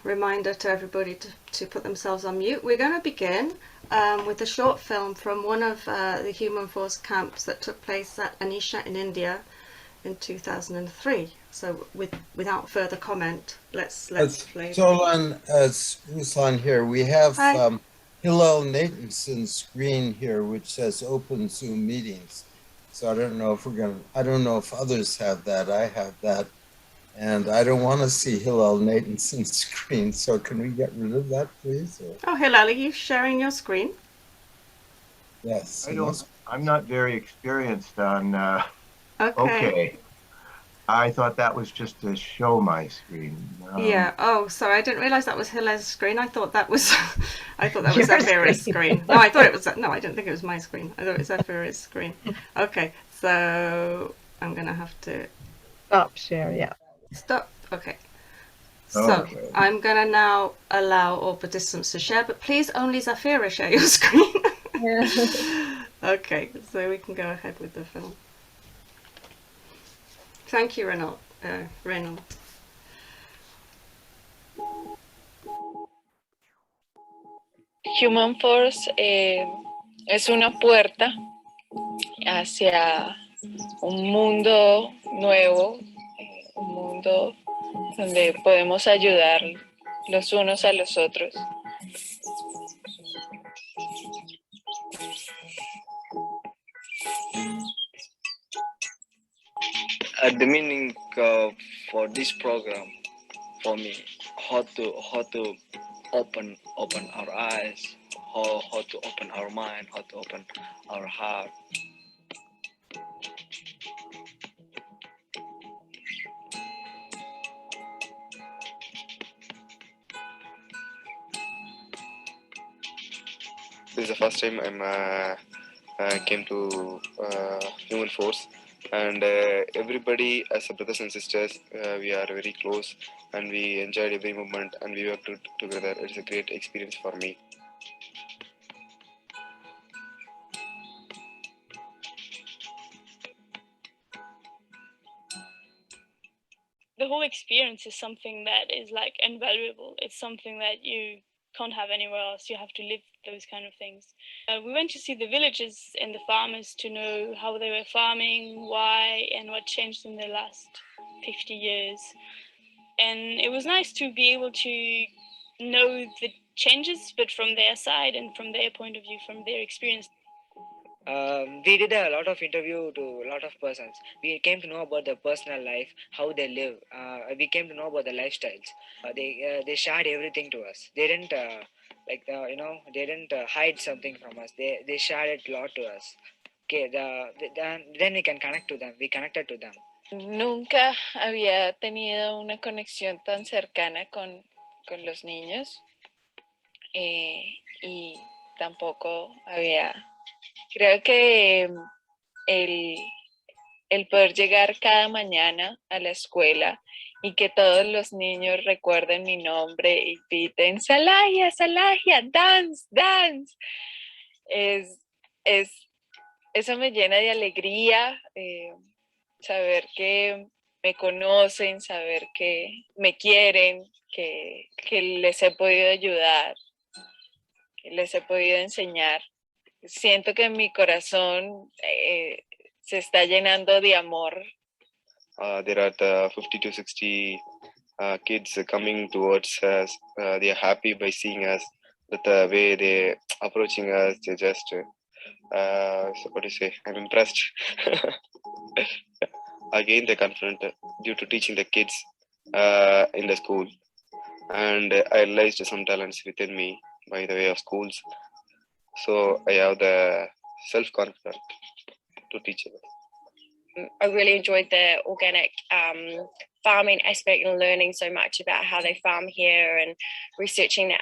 reminder to everybody to put themselves on mute. We're going to begin with a short film from one of the Human Force camps that took place at Anisha in India in 2003. So without further comment, let's play. Solan Ruslan here. We have Hillel Nathanson's screen here, which says open Zoom meetings. So I don't know if others have that. I have that. And I don't want to see Hillel Nathanson's screen. So can we get rid of that, please? Or... Oh, Hillel, are you sharing your screen? Yes. I'm not very experienced on. Okay. I thought that was just to show my screen. Yeah. Oh, sorry. I didn't realize that was Hillel's screen. I thought that was Zafira's screen. No, I thought it was. No, I didn't think it was my screen. I thought it was Zafira's screen. Okay. So I'm gonna have to stop share. Yeah. Stop. Okay. So I'm gonna now allow all participants to share, but please only Zafira share your screen. Okay. So we can go ahead with the film. Thank you, Reynolds. Human Force es una puerta hacia un mundo nuevo, un mundo donde podemos ayudar los unos a los otros. The meaning for this program, for me, how to open our eyes, how to open our mind, how to open our heart. This is the first time I came to Human Force, and everybody as brothers and sisters, we are very close, and we enjoyed every moment, and we worked together. It's a great experience for me. The whole experience is something that is like invaluable. It's something that you can't have anywhere else. You have to live those kind of things. We went to see the villages and the farmers to know how they were farming, why, and what changed in the last 50 years. And it was nice to be able to know the changes, but from their side and from their point of view, from their experience. We did a lot of interview to a lot of persons. We came to know about their personal life, how they live. We came to know about the lifestyles. They shared everything to us. They didn't they didn't hide something from us. They shared it a lot to us. Okay, then we can connect to them. We connected to them. Nunca había tenido una conexión tan cercana con los niños y tampoco había. Creo que el poder llegar cada mañana a la escuela y que todos los niños recuerden mi nombre y griten Salahia, Salahia, dance, dance. Eso me llena de alegría, saber que me conocen, saber que me quieren, que les he podido ayudar, que les he podido enseñar. Siento que mi corazón se está llenando de amor. There are 50 to 60 kids coming towards us. They are happy by seeing us, but the way they approaching us, they just, so what do you say, I'm impressed. I gained the confidence due to teaching the kids in the school, and I realized some talents within me by the way of schools. So I have the self-confidence to teach others. I really enjoyed the organic farming aspect and learning so much about how they farm here and researching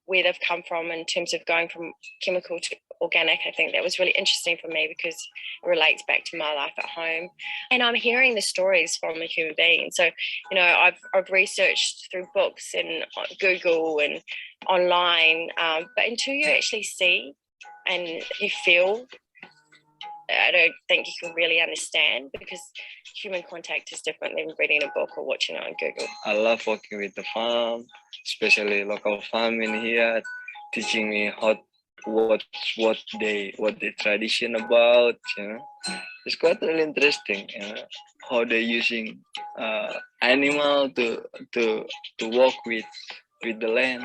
where they've come from in terms of going from chemical to organic. I think that was really interesting for me because it relates back to my life at home. And I'm hearing the stories from a human being. So, I've researched through books and Google and online, but until you actually see and you feel I don't think you can really understand, because human contact is different than reading a book or watching it on Google. I love working with the farm, especially local farming here, teaching me what the tradition about. It's quite really interesting. How they're using animal to work with the land.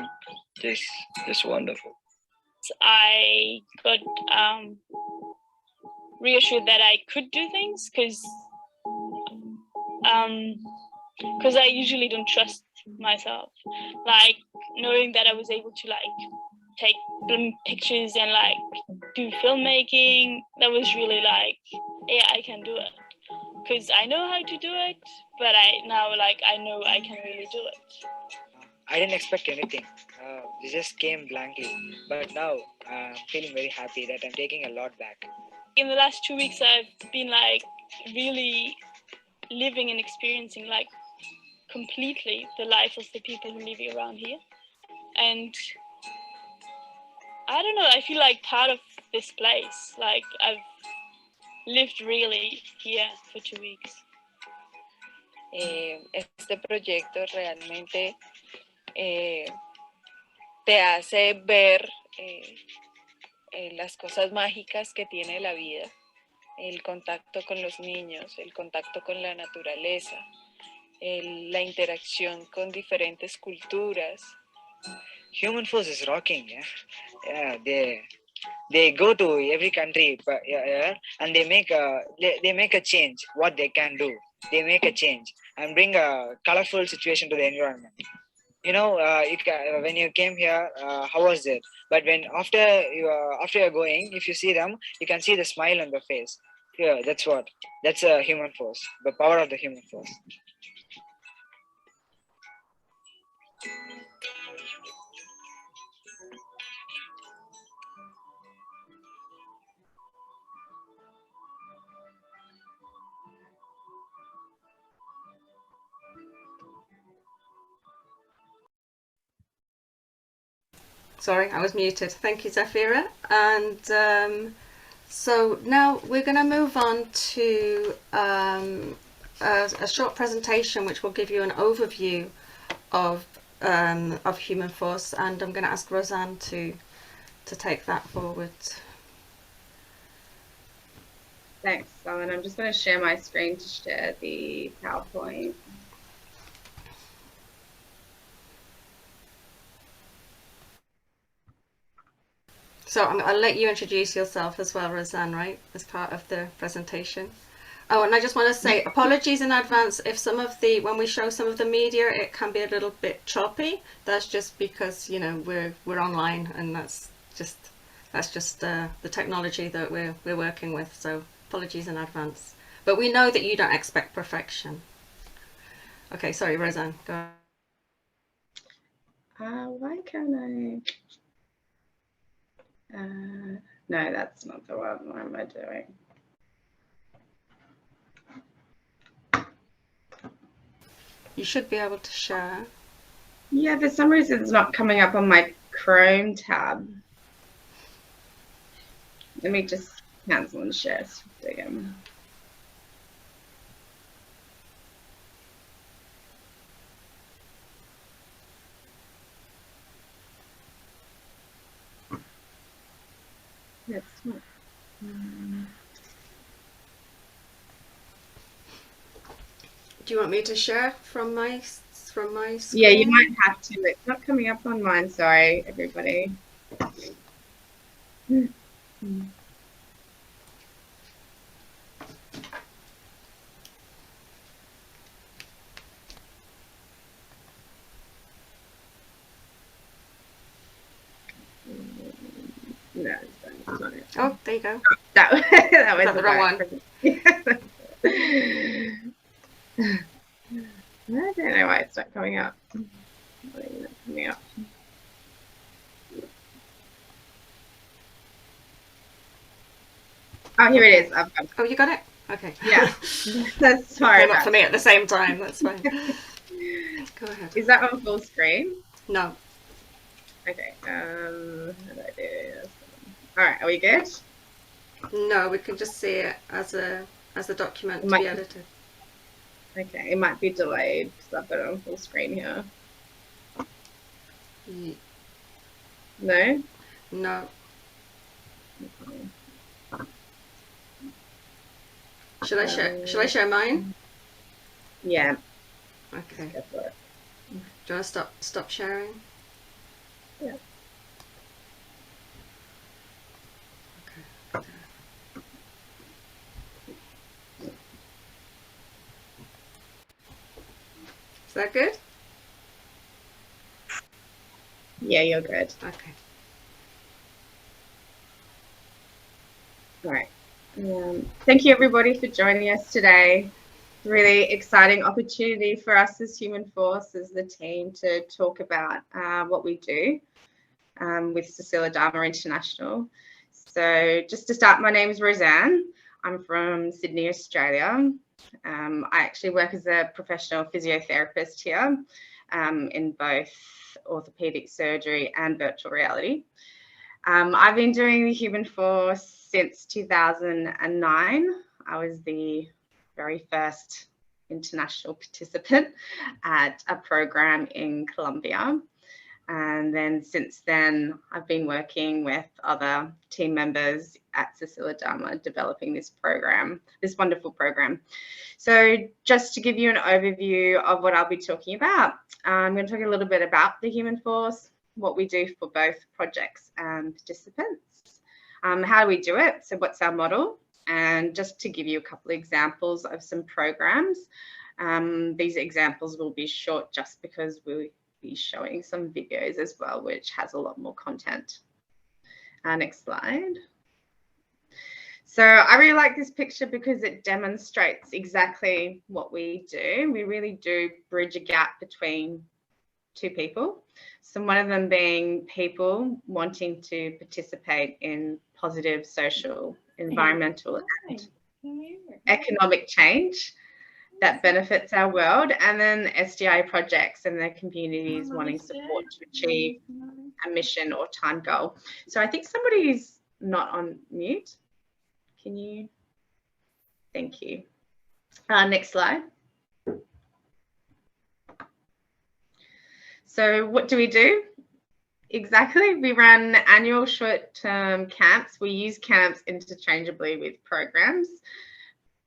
Just wonderful. I got reassured that I could do things, because I usually don't trust myself. Like, knowing that I was able to like take pictures and like do filmmaking, that was really like, yeah, I can do it, because I know how to do it, but I know I can really do it. I didn't expect anything. It just came blankly. But now I'm feeling very happy that I'm taking a lot back. In the last 2 weeks, I've been like really living and experiencing like completely the life of the people who live around here. And I don't know, I feel like part of this place. Like, I've lived really here for 2 weeks. Este proyecto realmente te hace ver las cosas mágicas que tiene la vida, el contacto con los niños, el contacto con la naturaleza, la interacción con diferentes culturas. Human Force is rocking, yeah. They go to every country, and they make a change. What they can do, they make a change and bring a colorful situation to the environment. When you came here, how was it? But when after you're going, if you see them, you can see the smile on their face. Yeah, that's a Human Force, the power of the Human Force. Sorry, I was muted. Thank you, Zafira. And so now we're going to move on to a short presentation which will give you an overview of Human Force, and I'm going to ask Roseanne to take that forward. Thanks, Simon. I'm just going to share my screen to share the PowerPoint. So I'll let you introduce yourself as well, Roseanne, right, as part of the presentation. Oh, and I just want to say apologies in advance if when we show some of the media, it can be a little bit choppy. That's just because, we're online, and that's just the technology that we're working with. So apologies in advance. But we know that you don't expect perfection. Okay, sorry, Roseanne, go ahead. Why can't I? No, that's not the one. What am I doing? You should be able to share. Yeah, for some reason it's not coming up on my Chrome tab. Let me just cancel and share again. That's not. Do you want me to share from my screen? Yeah, you might have to. It's not coming up on mine. Sorry, everybody. No, it's not it. Oh, there you go. That was the wrong one. I don't know why it's not coming up. Oh, here it is. I've got it. Oh, you got it? Okay. Yeah. That's sorry. Came up for me at the same time. That's fine. Go ahead. Is that on full screen? No. Okay. How do I do this? All right. Are we good? No, we can just see it as a document to be edited. Okay, it might be delayed because I've got it on full screen here. No? No. Should I share mine? Yeah. Okay. Go for it. Do you want to stop sharing? Yeah. Okay. Is that good? Yeah, you're good. Okay. All right. Thank you everybody for joining us today. It's a really exciting opportunity for us as Human Force, as the team, to talk about what we do with Cecilia Dharma International. So just to start, my name is Roseanne. I'm from Sydney, Australia. I actually work as a professional physiotherapist here in both orthopedic surgery and virtual reality. I've been doing the Human Force since 2009. I was the very first international participant at a program in Colombia. And then since then, I've been working with other team members at Cecilia Dharma developing this program, this wonderful program. So just to give you an overview of what I'll be talking about, I'm going to talk a little bit about the Human Force, what we do for both projects and participants, how do we do it, so what's our model, and just to give you a couple of examples of some programs. These examples will be short just because we'll be showing some videos as well, which has a lot more content. Next slide. So I really like this picture because it demonstrates exactly what we do. We really do bridge a gap between two people. So one of them being people wanting to participate in positive social, environmental, and economic change that benefits our world, and then SDI projects and their communities wanting support to achieve a mission or time goal. So I think somebody's not on mute. Can you? Thank you. Next slide. So what do we do? Exactly, we run annual short-term camps. We use camps interchangeably with programs.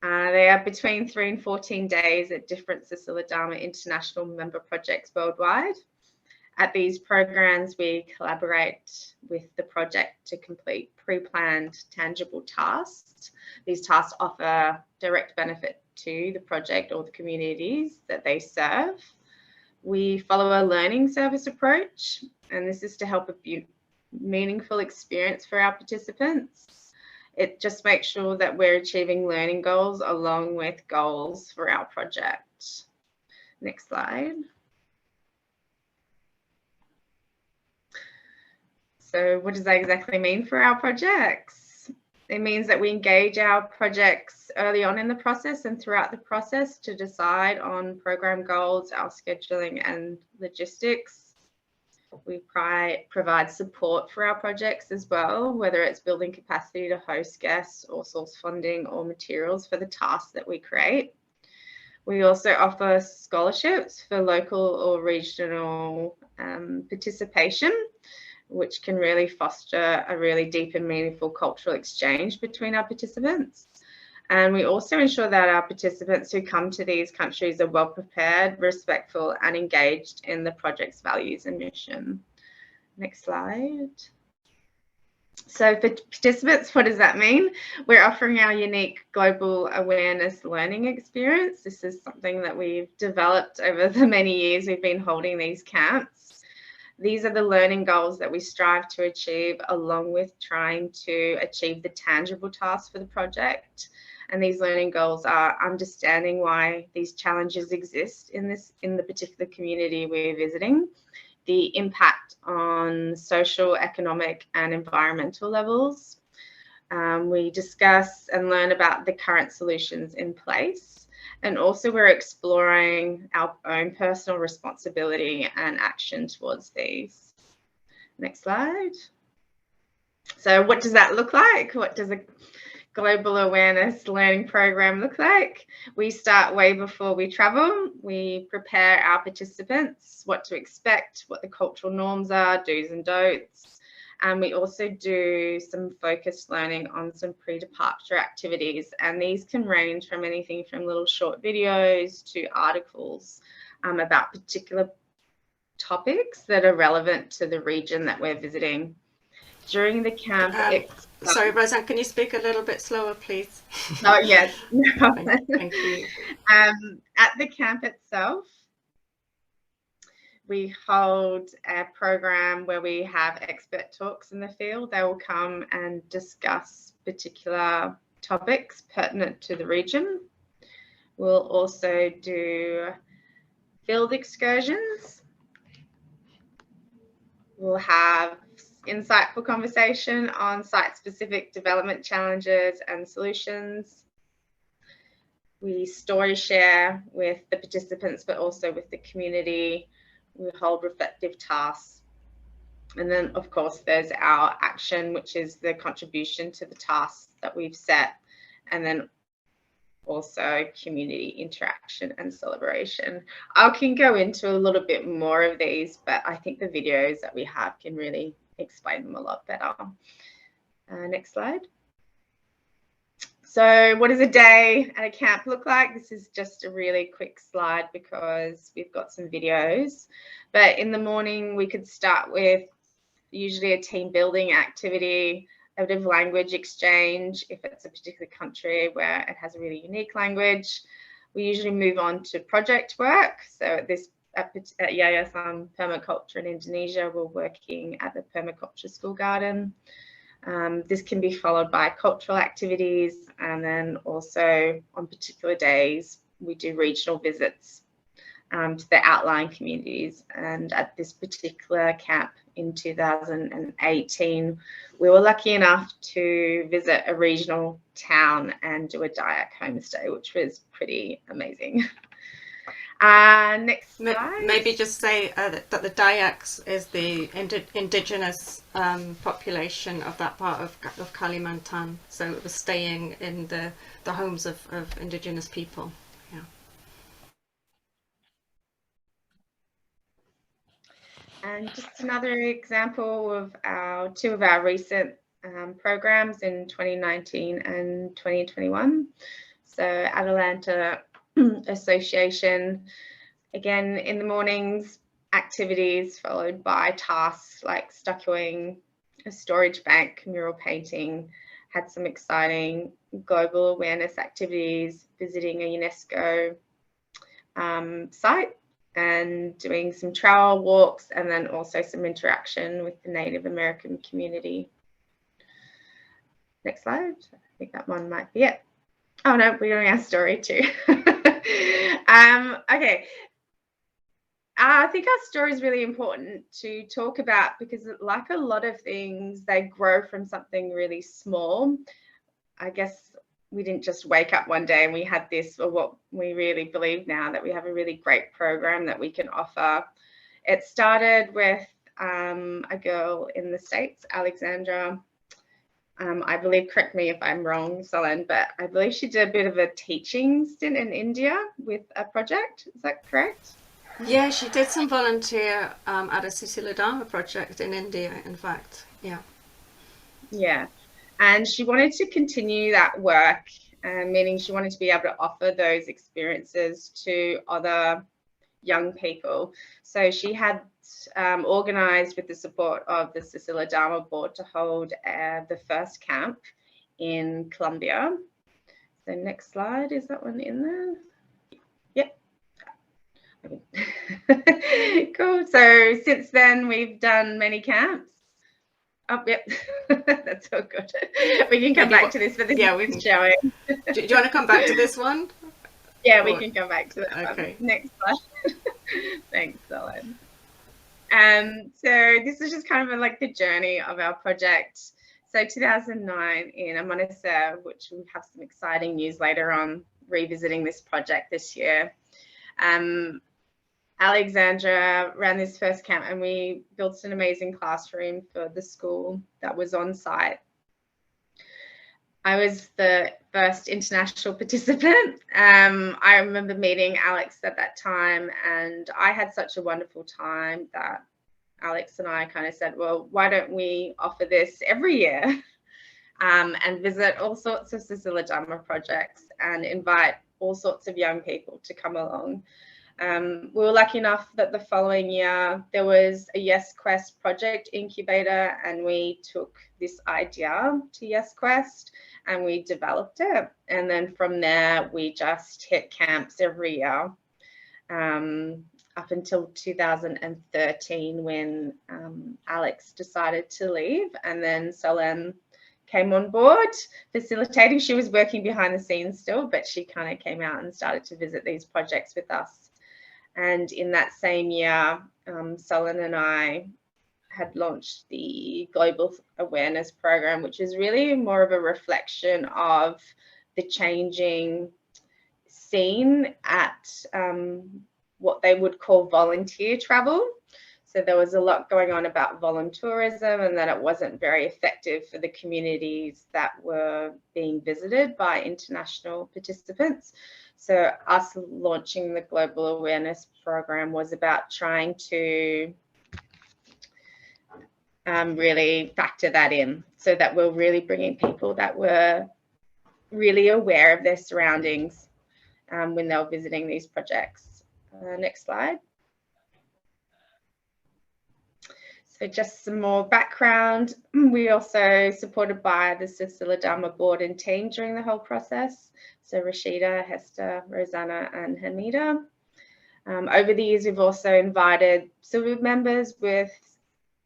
They are between 3 and 14 days at different Cecilia Dharma International member projects worldwide. At these programs, we collaborate with the project to complete pre-planned tangible tasks. These tasks offer direct benefit to the project or the communities that they serve. We follow a learning service approach, and this is to help a meaningful experience for our participants. It just makes sure that we're achieving learning goals along with goals for our project. Next slide. So what does that exactly mean for our projects? It means that we engage our projects early on in the process and throughout the process to decide on program goals, our scheduling and logistics. We provide support for our projects as well, whether it's building capacity to host guests or source funding or materials for the tasks that we create. We also offer scholarships for local or regional participation, which can really foster a really deep and meaningful cultural exchange between our participants. And we also ensure that our participants who come to these countries are well prepared, respectful, and engaged in the project's values and mission. Next slide. So for participants, what does that mean? We're offering our unique global awareness learning experience. This is something that we've developed over the many years we've been holding these camps. These are the learning goals that we strive to achieve, along with trying to achieve the tangible tasks for the project. And these learning goals are understanding why these challenges exist in the particular community we're visiting, the impact on social, economic, and environmental levels. We discuss and learn about the current solutions in place. And also we're exploring our own personal responsibility and action towards these. Next slide. So what does that look like? What does global awareness learning program look like? We start way before we travel. We prepare our participants what to expect, what the cultural norms are, do's and don'ts. And we also do some focused learning on some pre-departure activities. And these can range from anything from little short videos to articles about particular topics that are relevant to the region that we're visiting. During the camp, sorry, Roseanne, can you speak a little bit slower, please? Oh, yes. No. Thank you. At the camp itself, we hold a program where we have expert talks in the field. They will come and discuss particular topics pertinent to the region. We'll also do field excursions. We'll have insightful conversation on site-specific development challenges and solutions. We story share with the participants, but also with the community. We hold reflective tasks. And then, of course, there's our action, which is the contribution to the tasks that we've set. And then also community interaction and celebration. I can go into a little bit more of these, but I think the videos that we have can really explain them a lot better. Next slide. So what does a day at a camp look like? This is just a really quick slide because we've got some videos. But in the morning, we could start with usually a team building activity, a bit of language exchange if it's a particular country where it has a really unique language. We usually move on to project work. So at Yayasan Permaculture in Indonesia, we're working at the Permaculture School Garden. This can be followed by cultural activities, and then also on particular days we do regional visits to the outlying communities. And at this particular camp in 2018, we were lucky enough to visit a regional town and do a Dayak homestay, which was pretty amazing. Next slide. Maybe just say that the Dayaks is the indigenous population of that part of Kalimantan. So it was staying in the homes of indigenous people. Yeah. And just another example of two of our recent programs in 2019 and 2021. So Atalanta Association, again in the mornings, activities followed by tasks like stuccoing a storage bank, mural painting, had some exciting global awareness activities, visiting a UNESCO site and doing some trail walks, and then also some interaction with the Native American community. Next slide. I think that one might be it. Oh no, we're doing our story too. Okay. I think our story is really important to talk about because, like a lot of things, they grow from something really small. I guess we didn't just wake up one day and we had this, or what we really believe now, that we have a really great program that we can offer. It started with a girl in the States, Alexandra. I believe, correct me if I'm wrong, Solen, but I believe she did a bit of a teaching stint in India with a project. Is that correct? Yeah, she did some volunteer at a Atalanta Project in India, in fact. Yeah. Yeah. And she wanted to continue that work, meaning she wanted to be able to offer those experiences to other young people. So she had organised, with the support of the Cecilia Dharma board, to hold the first camp in Colombia. So next slide, is that one in there? Yep. Cool. So since then we've done many camps. Oh, yep. That's all good. We can come back to this, but this is showing. Do you want to come back to this one? Yeah, we can come back to that Okay. one. Next slide. Thanks, Ellen. So this is just kind of like the journey of our project. So 2009 in Amanasa, which we have some exciting news later on, revisiting this project this year. Alexandra ran this first camp and we built an amazing classroom for the school that was on site. I was the first international participant. I remember meeting Alex at that time, and I had such a wonderful time that Alex and I kind of said, well, why don't we offer this every year and visit all sorts of Atalanta projects and invite all sorts of young people to come along. We were lucky enough that the following year there was a Yes Quest project incubator, and we took this idea to Yes Quest and we developed it. And then from there, we just hit camps every year up until 2013 when Alex decided to leave, and then Solène came on board facilitating. She was working behind the scenes still, but she kind of came out and started to visit these projects with us. And in that same year, Solène and I had launched the Global Awareness Program, which is really more of a reflection of the changing scene at what they would call volunteer travel. So there was a lot going on about voluntourism, and that it wasn't very effective for the communities that were being visited by international participants. So us launching the Global Awareness Program was about trying to really factor that in, so that we're really bringing people that were really aware of their surroundings when they were visiting these projects. Next slide. So just some more background. We also supported by the Sister Dharma board and team during the whole process. So Rashida, Hester, Rosanna, and Hamida. Over the years, we've also invited silver members with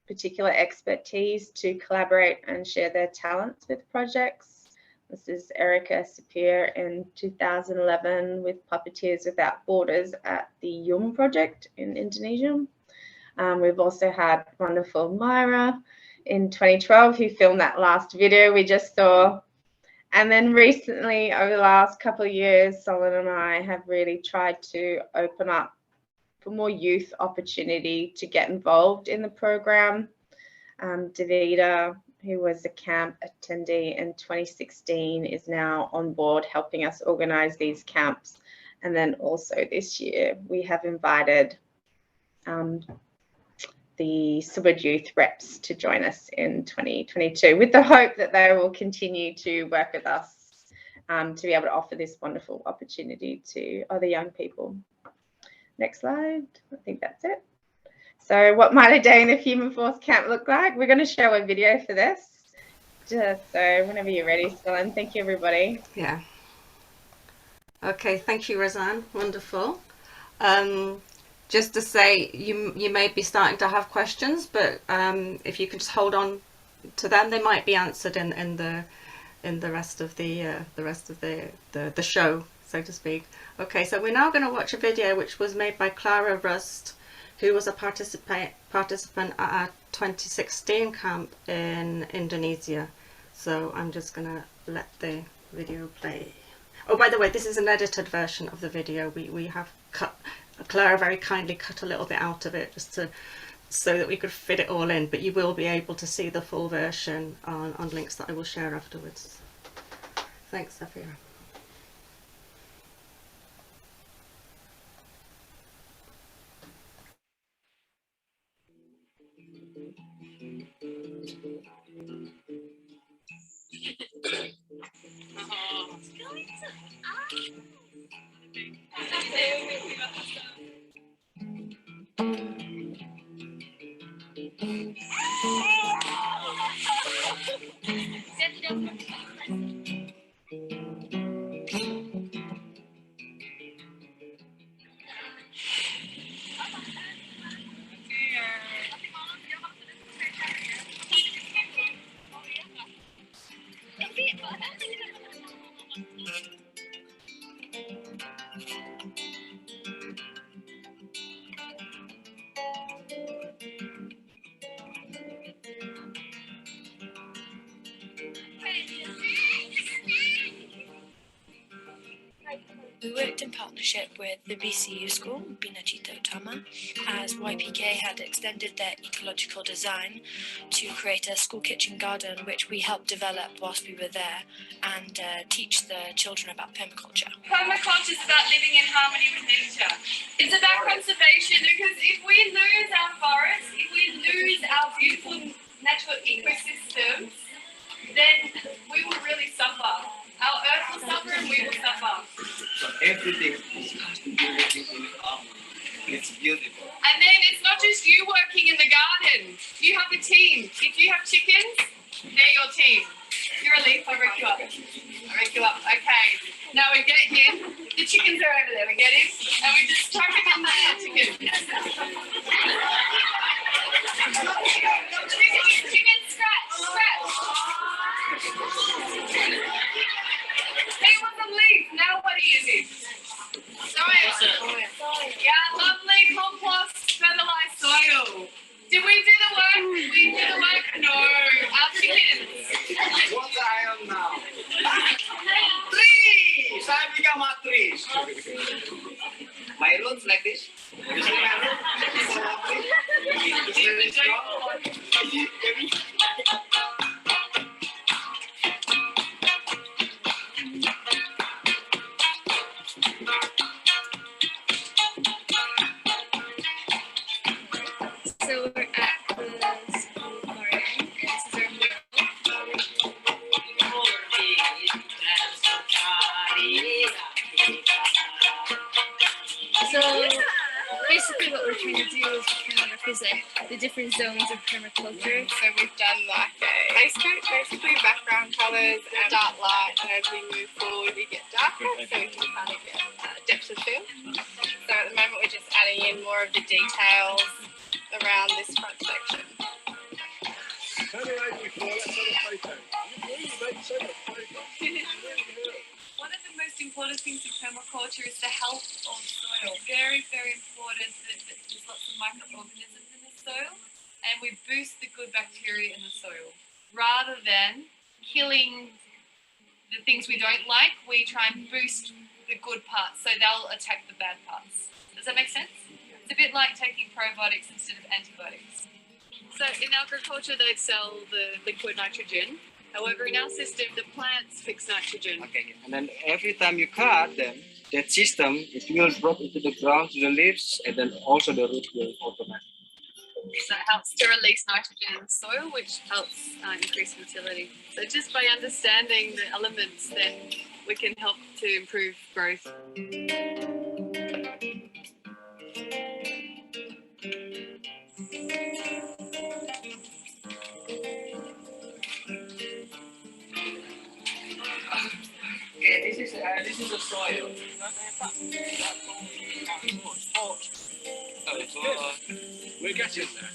particular expertise to collaborate and share their talents with projects. This is Erica Sapir in 2011 with Puppeteers Without Borders at the Yum project in Indonesia. We've also had wonderful Myra in 2012 who filmed that last video we just saw. And then recently, over the last couple of years, Solène and I have really tried to open up for more youth opportunity to get involved in the program. Davida, who was a camp attendee in 2016, is now on board helping us organise these camps. And then also this year, we have invited the Subud Youth reps to join us in 2022 with the hope that they will continue to work with us to be able to offer this wonderful opportunity to other young people. Next slide. I think that's it. So what might a day in a Human Force camp look like? We're going to show a video for this. So whenever you're ready, Solène. Thank you, everybody. Yeah. Okay, thank you, Rosanne. Wonderful. Just to say, you may be starting to have questions, but if you could just hold on to them, they might be answered in the rest of the show, so to speak. Okay, so we're now going to watch a video which was made by Clara Rust, who was a participant at our 2016 camp in Indonesia. So I'm just going to let the video play. Oh, by the way, this is an edited version of the video. We have cut. Clara very kindly cut a little bit out of it just so that we could fit it all in, but you will be able to see the full version on links that I will share afterwards. Thanks, Safira. We worked in partnership with the BCU school, Binachito Tama, as YPK had extended their ecological design to create a school kitchen garden, which we helped develop whilst we were there, and teach the children about permaculture. Permaculture is about living in harmony with nature. It's about conservation, because if we lose our forests, if we lose our beautiful natural ecosystems, then we will really suffer. Our earth will suffer and we will suffer. So everything has to do with it in harmony. It's beautiful. And then it's not just you working in the garden. You have a team. If you have chickens, they're your team. You're a leaf, I wake you up. Okay. Now we get him. The chickens are over there. We get him. And we just chuck him in the chicken. Chicken, scratch. He was a leaf. Now what is he? Soil. Yeah, lovely compost fertilized soil. Did we do the work? We did the work? No. Our chickens. What I am now? Trees! I become a tree. My roots like this. You see my roots? It's very strong. So we're at the school garden, and this is our So basically what we're trying to do is kind of represent the different zones of permaculture. So we've done like a base coat, basically background colours and dark light, and as we move forward we get darker, so we can kind of get depth of field. So at the moment we're just adding in more of the details around this front section. One of the most important things in permaculture is the health of soil. Very, very important that there's lots of microorganisms in the soil, and we boost the good bacteria in the soil. Rather than killing the things we don't like, we try and boost the good parts, so they'll attack the bad parts. Does that make sense? It's a bit like taking probiotics instead of antibiotics. So in agriculture, they sell the liquid nitrogen. However, in our system, the plants fix nitrogen. Okay, and then every time you cut them, that system, it will drop into the ground to the leaves, and then also the root will automatically. So it helps to release nitrogen in the soil, which helps increase fertility. So just by understanding the elements, then we can help to improve growth. Okay, this is a soil. We're getting there.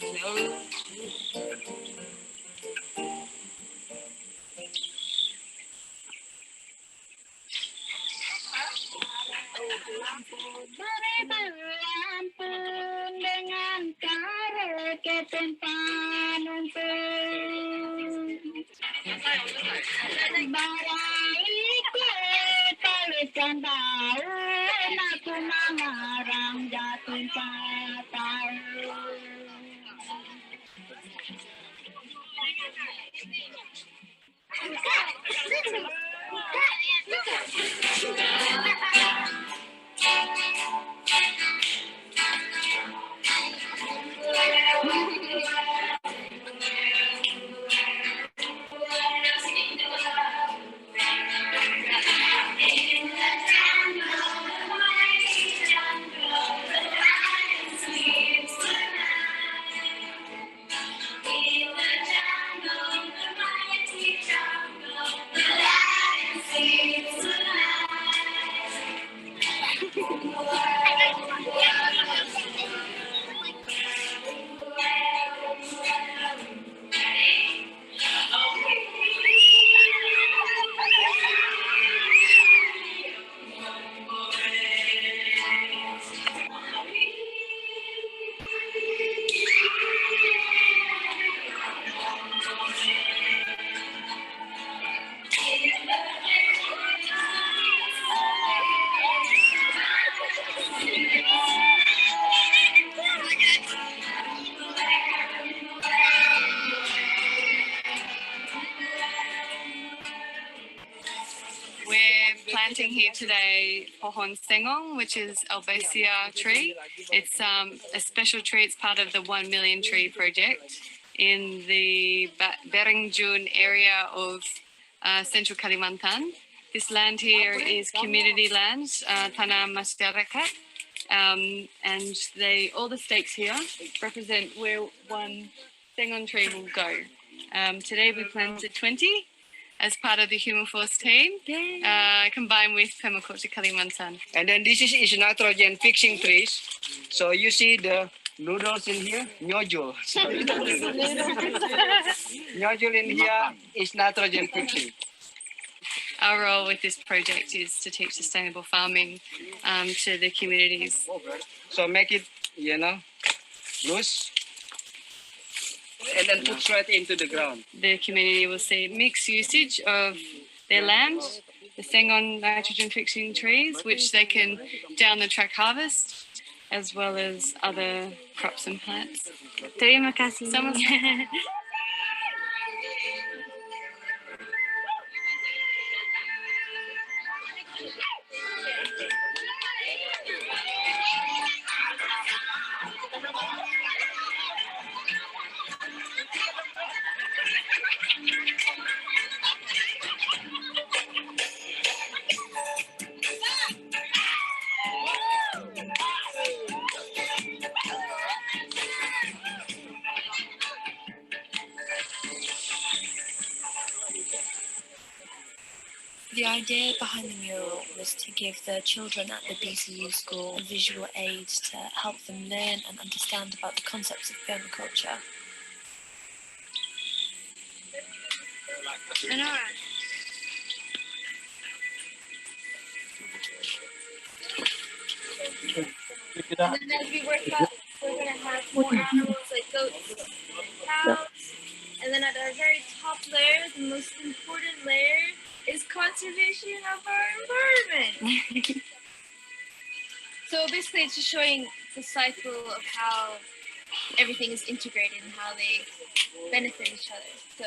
planting here today Pohon Sengong, which is Albacia tree. It's a special tree. It's part of the 1 million tree project in the Beringjun area of central Kalimantan. This land here is community land, Tanah Masyarakat, and all the stakes here represent where one Sengon tree will go. Today we planted 20 as part of the Human Force team, combined with Permaculture Kalimantan. And then this is nitrogen fixing trees. So you see the noodles in here, nyojul. Nyojul in here is nitrogen fixing. Our role with this project is to teach sustainable farming to the communities. So make it, loose. And then put straight into the ground. The community will see mixed usage of their land, the Sengon nitrogen fixing trees, which they can down the track harvest, as well as other crops and plants. Terima kasih. The idea behind the mural was to give the children at the BCU school a visual aid to help them learn and understand about the concepts of permaculture. And then as we work up, we're going to have more animals like goats, cows, and then at our very top layer, the most important layer, is conservation of our environment. So basically it's just showing the cycle of how everything is integrated and how they benefit each other. So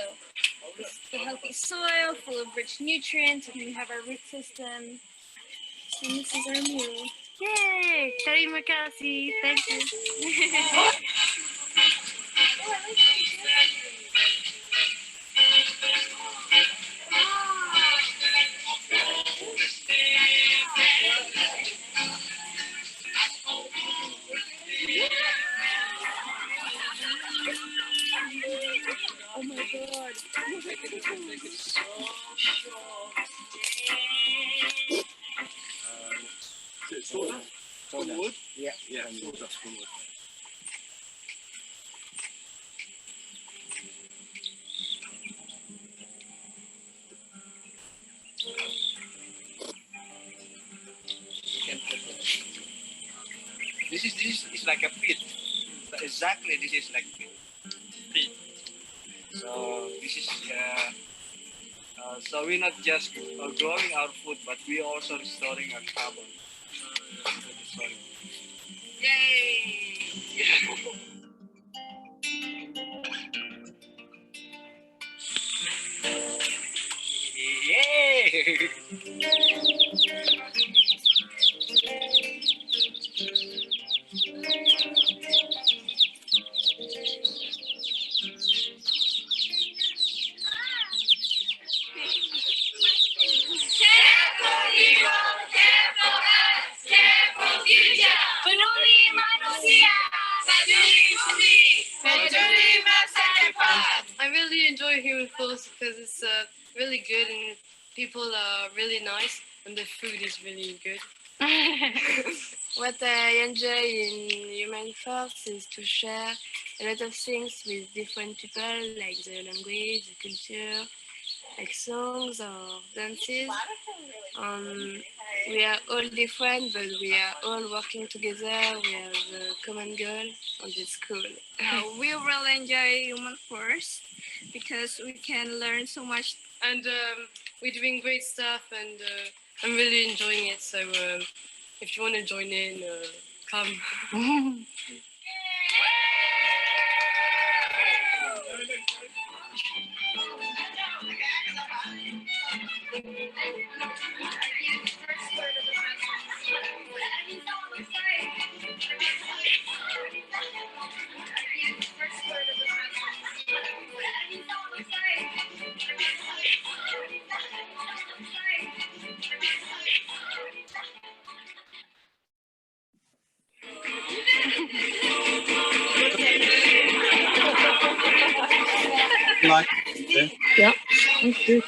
it's the healthy soil full of rich nutrients, and then we have our root system. And this is our mural. Yay! Terima kasih. Thank you. Oh my god. Wood? Yeah. Soda. This is like a pit. Exactly, this is like pit. So this is so we're not just growing our food, but we also restoring our carbon. Yay! Yay! I really enjoy Human Force because it's really good and people are really nice and the food is really good. What I enjoy in Human Force is to share a lot of things with different people, like the language, the culture, like songs or dances. We are all different, but we are all working together. We have a common goal, and it's cool. We really enjoy Human Force because we can learn so much. And we're doing great stuff, and I'm really enjoying it. So if you want to join in, come. like? Yeah, that's good.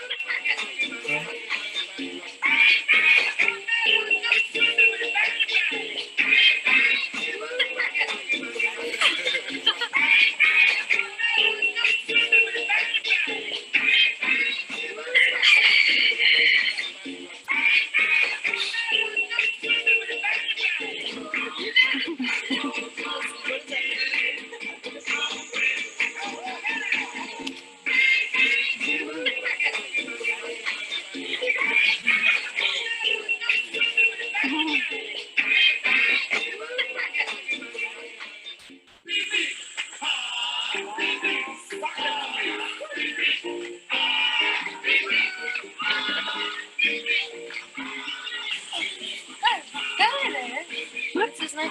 What's his name?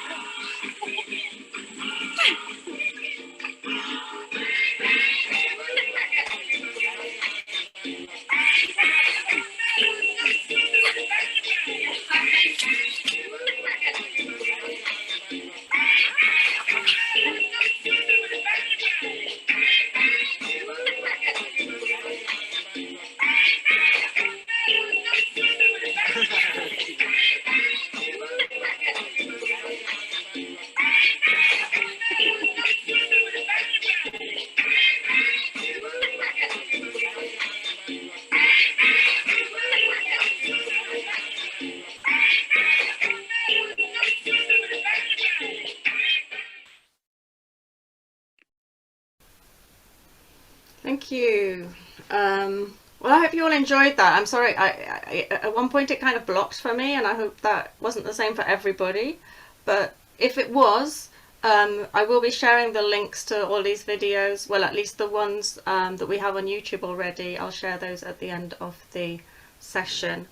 Thank you. Well, I hope you all enjoyed that. I'm sorry, I at one point it kind of blocked for me, and I hope that wasn't the same for everybody. But if it was, I will be sharing the links to all these videos. Well, at least the ones that we have on YouTube already. I'll share those at the end of the session.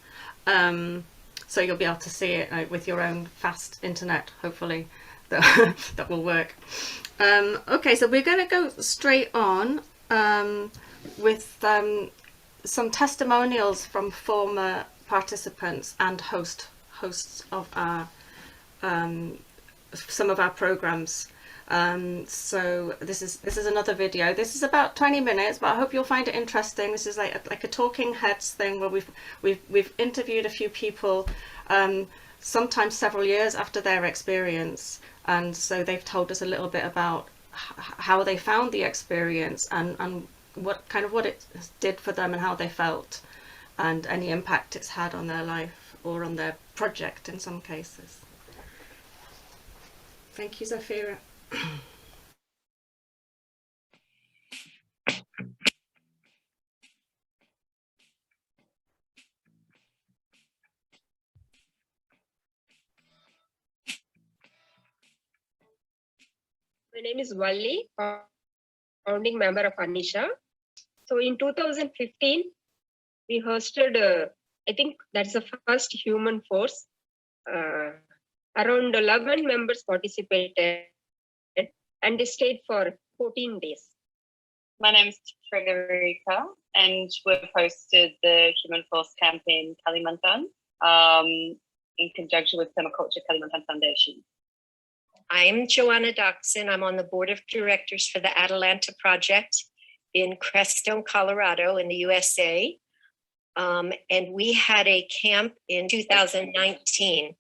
So you'll be able to see it with your own fast internet, hopefully. That will work. Okay, so we're going to go straight on with some testimonials from former participants and hosts of our some of our programs. So this is another video. This is about 20 minutes, but I hope you'll find it interesting. This is like a talking heads thing where we've interviewed a few people, sometimes several years after their experience, and so they've told us a little bit about how they found the experience and what it did for them and how they felt, and any impact it's had on their life or on their project in some cases. Thank you, Zafira. My name is Valli, founding member of Anisha. So in 2015, we hosted, I think that's the first human force. Around 11 members participated and they stayed for 14 days. My name is Frederica, and we've hosted the Human Force Camp in Kalimantan in conjunction with Permaculture Kalimantan Foundation. I'm Joanna Doxson. I'm on the board of directors for the Atalanta Project in Crestone, Colorado in the USA. And we had a camp in 2019,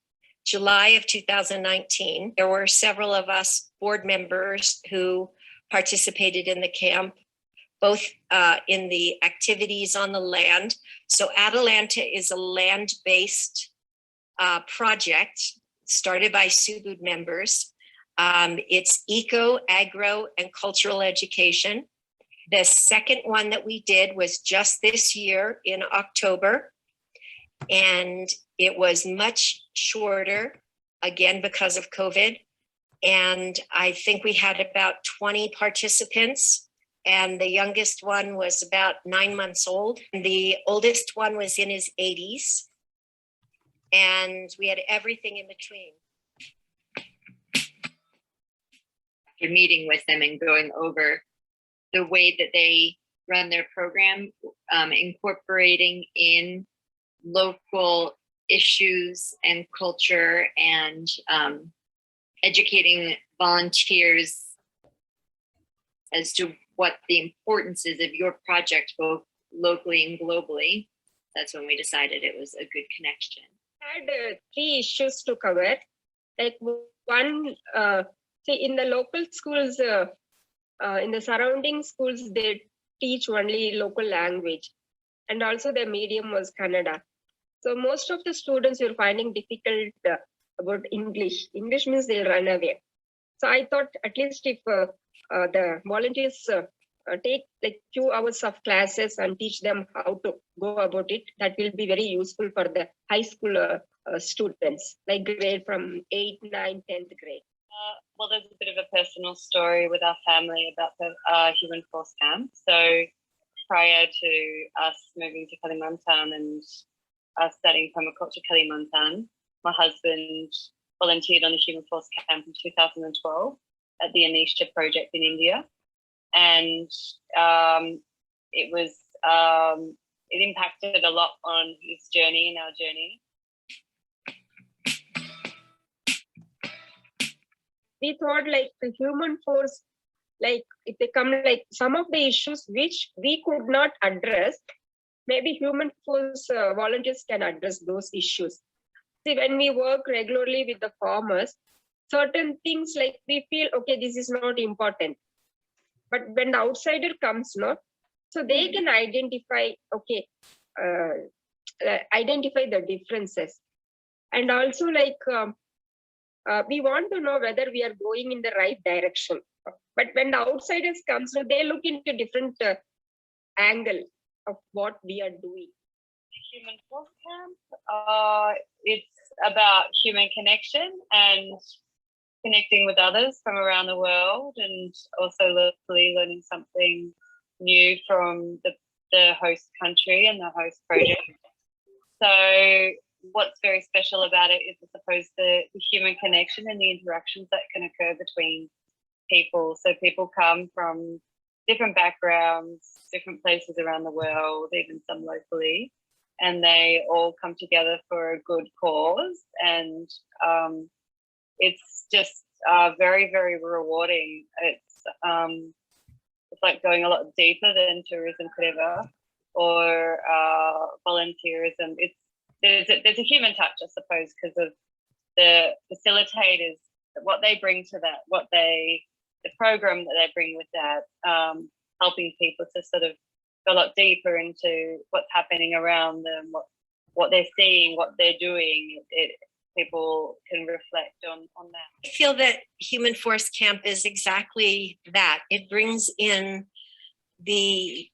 July of 2019. There were several of us board members who participated in the camp, both in the activities on the land. So Atalanta is a land-based project started by Subud members. It's eco, agro, and cultural education. The second one that we did was just this year in October, and it was much shorter, again, because of COVID. And I think we had about 20 participants, and the youngest one was about 9 months old. The oldest one was in his 80s, and we had everything in between. After meeting with them and going over the way that they run their program, incorporating in local issues and culture, and educating volunteers as to what the importance is of your project, both locally and globally. That's when we decided it was a good connection. I had 3 issues to cover. Like one, see, in the local schools, in the surrounding schools, they teach only local language, and also the medium was Kannada. So most of the students were finding difficult about English. English means they'll run away. So I thought at least if the volunteers take like few hours of classes and teach them how to go about it, that will be very useful for the high school students, like grade from 8th, 9th, 10th grade. Well, there's a bit of a personal story with our family about the Human Force Camp. So prior to us moving to Kalimantan and us studying permaculture Kalimantan, my husband volunteered on the Human Force Camp in 2012 at the Atalanta Project in India. And it impacted a lot on his journey and our journey. We thought like the human force, like if they come, like some of the issues which we could not address, maybe human force volunteers can address those issues. See, when we work regularly with the farmers, certain things like we feel, okay, this is not important. But when the outsider comes, no, so they can identify, okay, identify the differences. And also like, we want to know whether we are going in the right direction. But when the outsiders come, so they look into different angle of what we are doing. Human Force Camp, it's about human connection and connecting with others from around the world, and also locally learning something new from the host country and the host project. So what's very special about it is, I suppose, the human connection and the interactions that can occur between people. So people come from different backgrounds, different places around the world, even some locally, and they all come together for a good cause. And it's just very, very rewarding. It's like going a lot deeper than tourism could ever, or volunteerism. There's a human touch, I suppose, because of the facilitators, what they bring to that, the program that they bring with that, helping people to sort of go a lot deeper into what's happening around them, what they're seeing, what they're doing. People can reflect on that. I feel that Human Force Camp is exactly that. It brings in the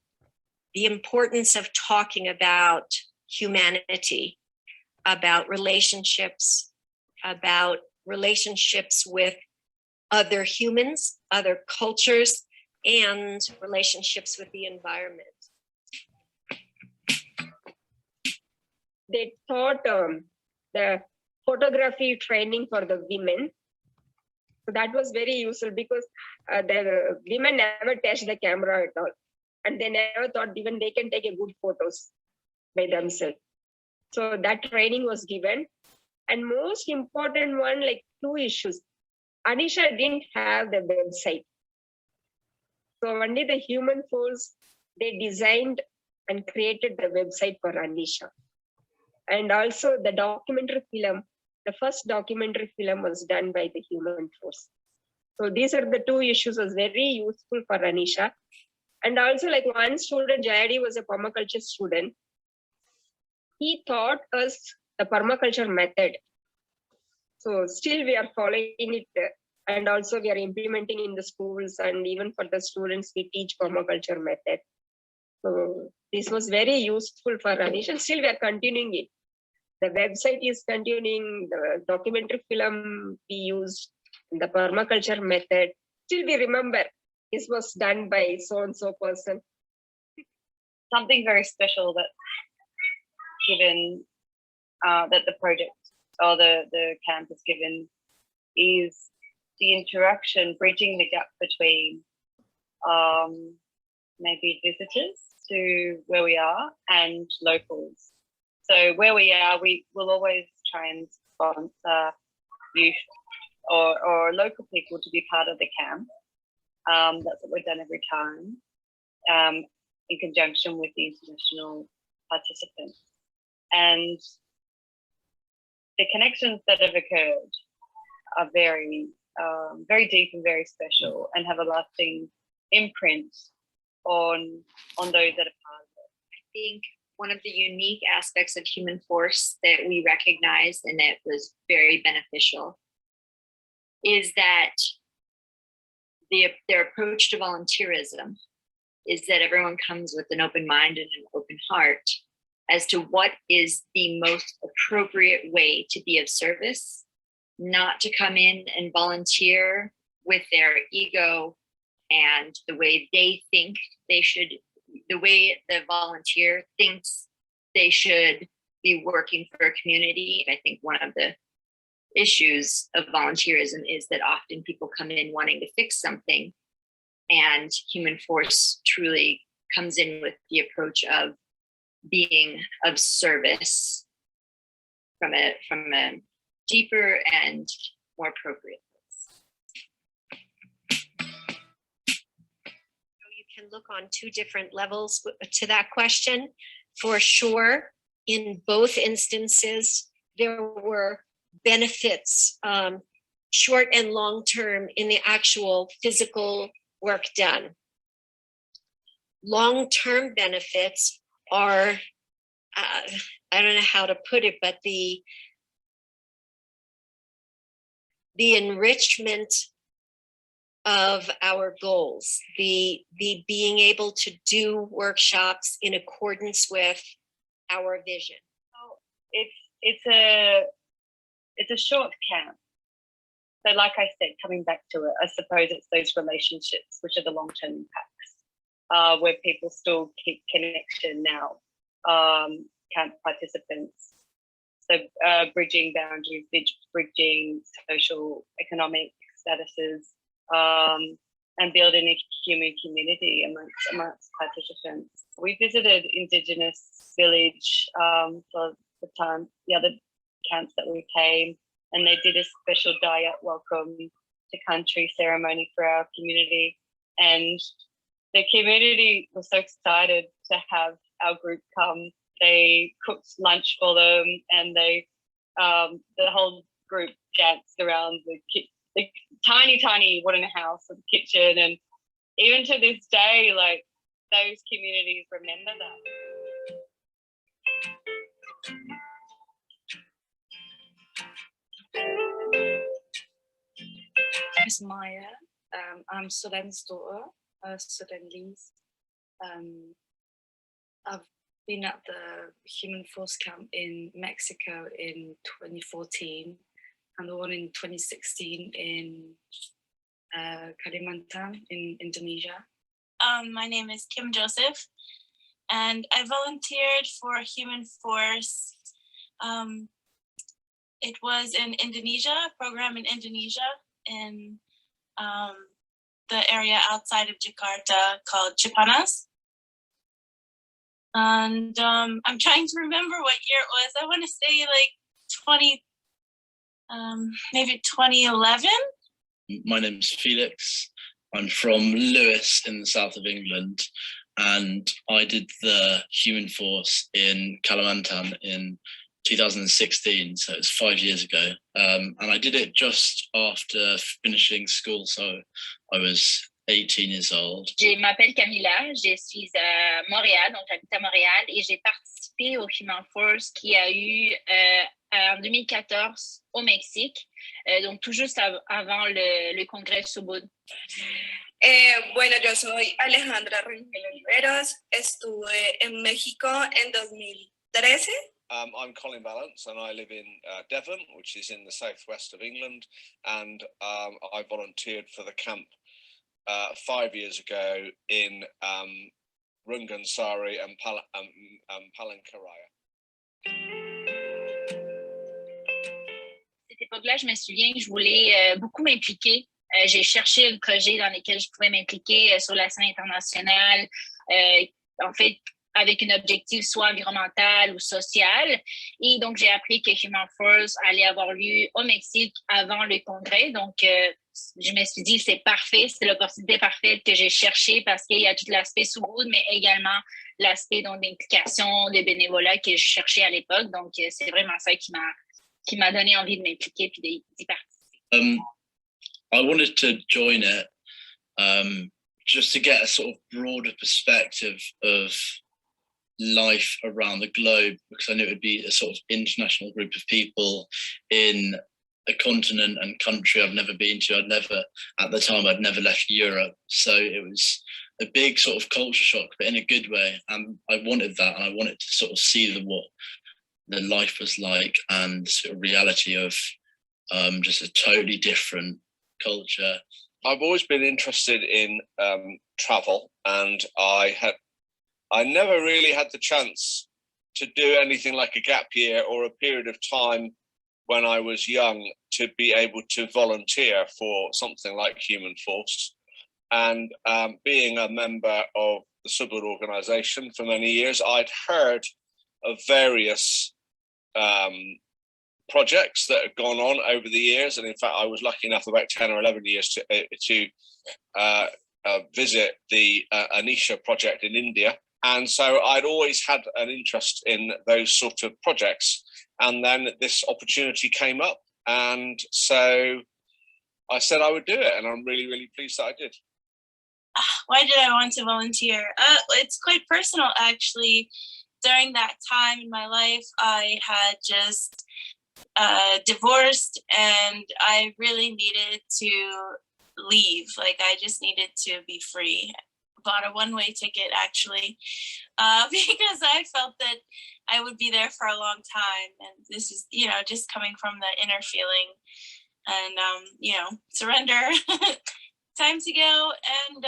importance of talking about humanity, about relationships with other humans, other cultures, and relationships with the environment. They taught the photography training for the women. So that was very useful because the women never touched the camera at all. And they never thought even they can take a good photos by themselves. So that training was given. And most important one, like 2 issues. Anisha didn't have the website. So only the Human Force, they designed and created the website for Anisha. And also the documentary film, the first documentary film was done by the Human Force. So these are the 2 issues was very useful for Anisha. And also like one student, Jayadi, was a permaculture student. He taught us the permaculture method. So still we are following it, and also we are implementing in the schools, and even for the students we teach permaculture method. So this was very useful for Anish, and still we are continuing it. The website is continuing, the documentary film we used, the permaculture method. Still we remember this was done by so-and-so person. Something very special that given that the project or the camp is given is the interaction, bridging the gap between maybe visitors to where we are and locals. So where we are, we will always try and sponsor youth or local people to be part of the camp. That's what we've done every time, in conjunction with the international participants. And the connections that have occurred are very, very deep and very special, and have a lasting imprint on those that are part of it. I think one of the unique aspects of Human Force that we recognized and that was very beneficial is that their approach to volunteerism is that everyone comes with an open mind and an open heart as to what is the most appropriate way to be of service, not to come in and volunteer with their ego and the way they think they should, the way the volunteer thinks they should be working for a community. I think one of the issues of volunteerism is that often people come in wanting to fix something, and Human Force truly comes in with the approach of being of service from a deeper and more appropriate place. You can look on two different levels to that question. For sure, in both instances, there were benefits, short and long term, in the actual physical work done. Long-term benefits are, I don't know how to put it, but the enrichment of our goals, the being able to do workshops in accordance with our vision. It's a short camp. So like I said, coming back to it, I suppose it's those relationships which are the long-term impacts, where people still keep connection now, camp participants. So bridging boundaries, bridging social, economic statuses, and building a human community amongst participants. We visited Indigenous village for the other camps that we came, and they did a special diet welcome to country ceremony for our community. And the community was so excited to have our group come. They cooked lunch for them, and they the whole group danced around the tiny wooden house of the kitchen. And even to this day, like, those communities remember that. Miss Maya. I'm Sudan's daughter, Sudanese. I've been at the Human Force Camp in Mexico in 2014, and the one in 2016 in Kalimantan in Indonesia. My name is Kim Joseph, and I volunteered for Human Force. It was in Indonesia, a program in Indonesia, in the area outside of Jakarta called Cipanas. And I'm trying to remember what year it was. I want to say like maybe 2011. My name's Felix. I'm from Lewes in the south of England, and I did the Human Force in Kalimantan in 2016, so it's 5 years ago. And I did it just after finishing school, so I was 18 years old. Je m'appelle Camilla, je suis à Montréal, donc j'habite à Montréal, et j'ai participé au Human Force qui a eu en 2014 au Mexique, donc tout juste avant le congrès Subud. Bueno, yo soy Alejandra Rangel Oliveros, estuve en México en 2013. I'm Colin Balance, and I live in Devon, which is in the southwest of England, and I volunteered for the camp 5 years ago in Rungansari and Palankaraya. À cette époque-là, je me souviens que je voulais beaucoup m'impliquer. J'ai cherché un projet dans lequel je pouvais m'impliquer sur la scène internationale. En fait, avec un objectif soit environnemental ou social. Et donc, j'ai appris que Human Force allait avoir lieu au Mexique avant le congrès. Donc, je me suis dit, c'est parfait, c'est l'opportunité parfaite que j'ai cherchée parce qu'il y a tout l'aspect sous-route, mais également l'aspect d'implication, de bénévolat que je cherchais à l'époque. Donc, c'est vraiment ça qui m'a donné envie de m'impliquer puis d'y participer. I wanted to join it just to get a sort of broader perspective of life around the globe, because I knew it would be a sort of international group of people in a continent and country I've never been to. At the time, I'd never left Europe. So it was a big sort of culture shock, but in a good way. And I wanted that, and I wanted to sort of see what the life was like and the sort of reality of just a totally different culture. I've always been interested in travel, and I never really had the chance to do anything like a gap year or a period of time when I was young to be able to volunteer for something like Human Force. And being a member of the Subud organization for many years, I'd heard of various projects that have gone on over the years. And in fact, I was lucky enough about 10 or 11 years to visit the Anisha project in India. And so I'd always had an interest in those sort of projects. And then this opportunity came up. And so I said I would do it. And I'm really, really pleased that I did. Why did I want to volunteer? It's quite personal, actually. During that time in my life, I had just divorced, and I really needed to leave. Like, I just needed to be free. Bought a one-way ticket, actually, because I felt that I would be there for a long time. And this is, just coming from the inner feeling and, surrender. Time to go and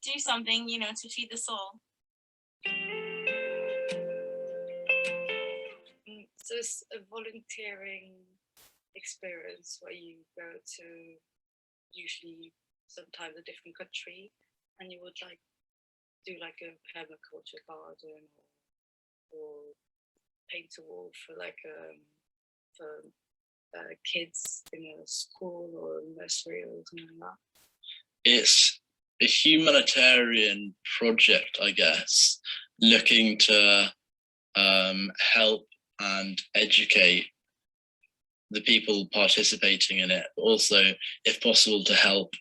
do something, to feed the soul. So it's a volunteering experience where you go to usually sometimes a different country, and you would do a permaculture garden or paint a wall for kids in a school or a nursery or something like that. It's a humanitarian project, I guess, looking to help and educate the people participating in it, but also, if possible, to help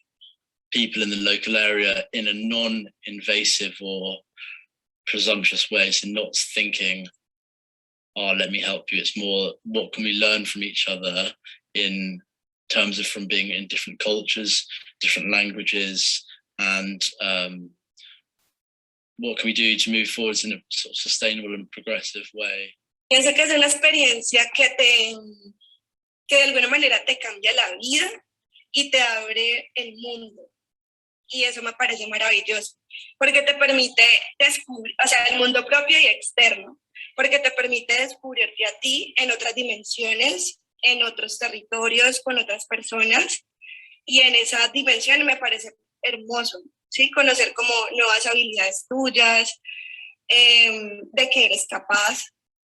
people in the local area in a non-invasive or presumptuous way. So not thinking, let me help you. It's more, what can we learn from each other in terms of from being in different cultures, different languages, and what can we do to move forwards in a sort of sustainable and progressive way. Pienso que es una experiencia que de alguna manera te cambia la vida y te abre el mundo. Y eso me parece maravilloso, porque te permite descubrir, el mundo propio y externo, porque te permite descubrirte a ti en otras dimensiones, en otros territorios, con otras personas, y en esa dimensión me parece hermoso, ¿sí? Conocer como nuevas habilidades tuyas, de qué eres capaz,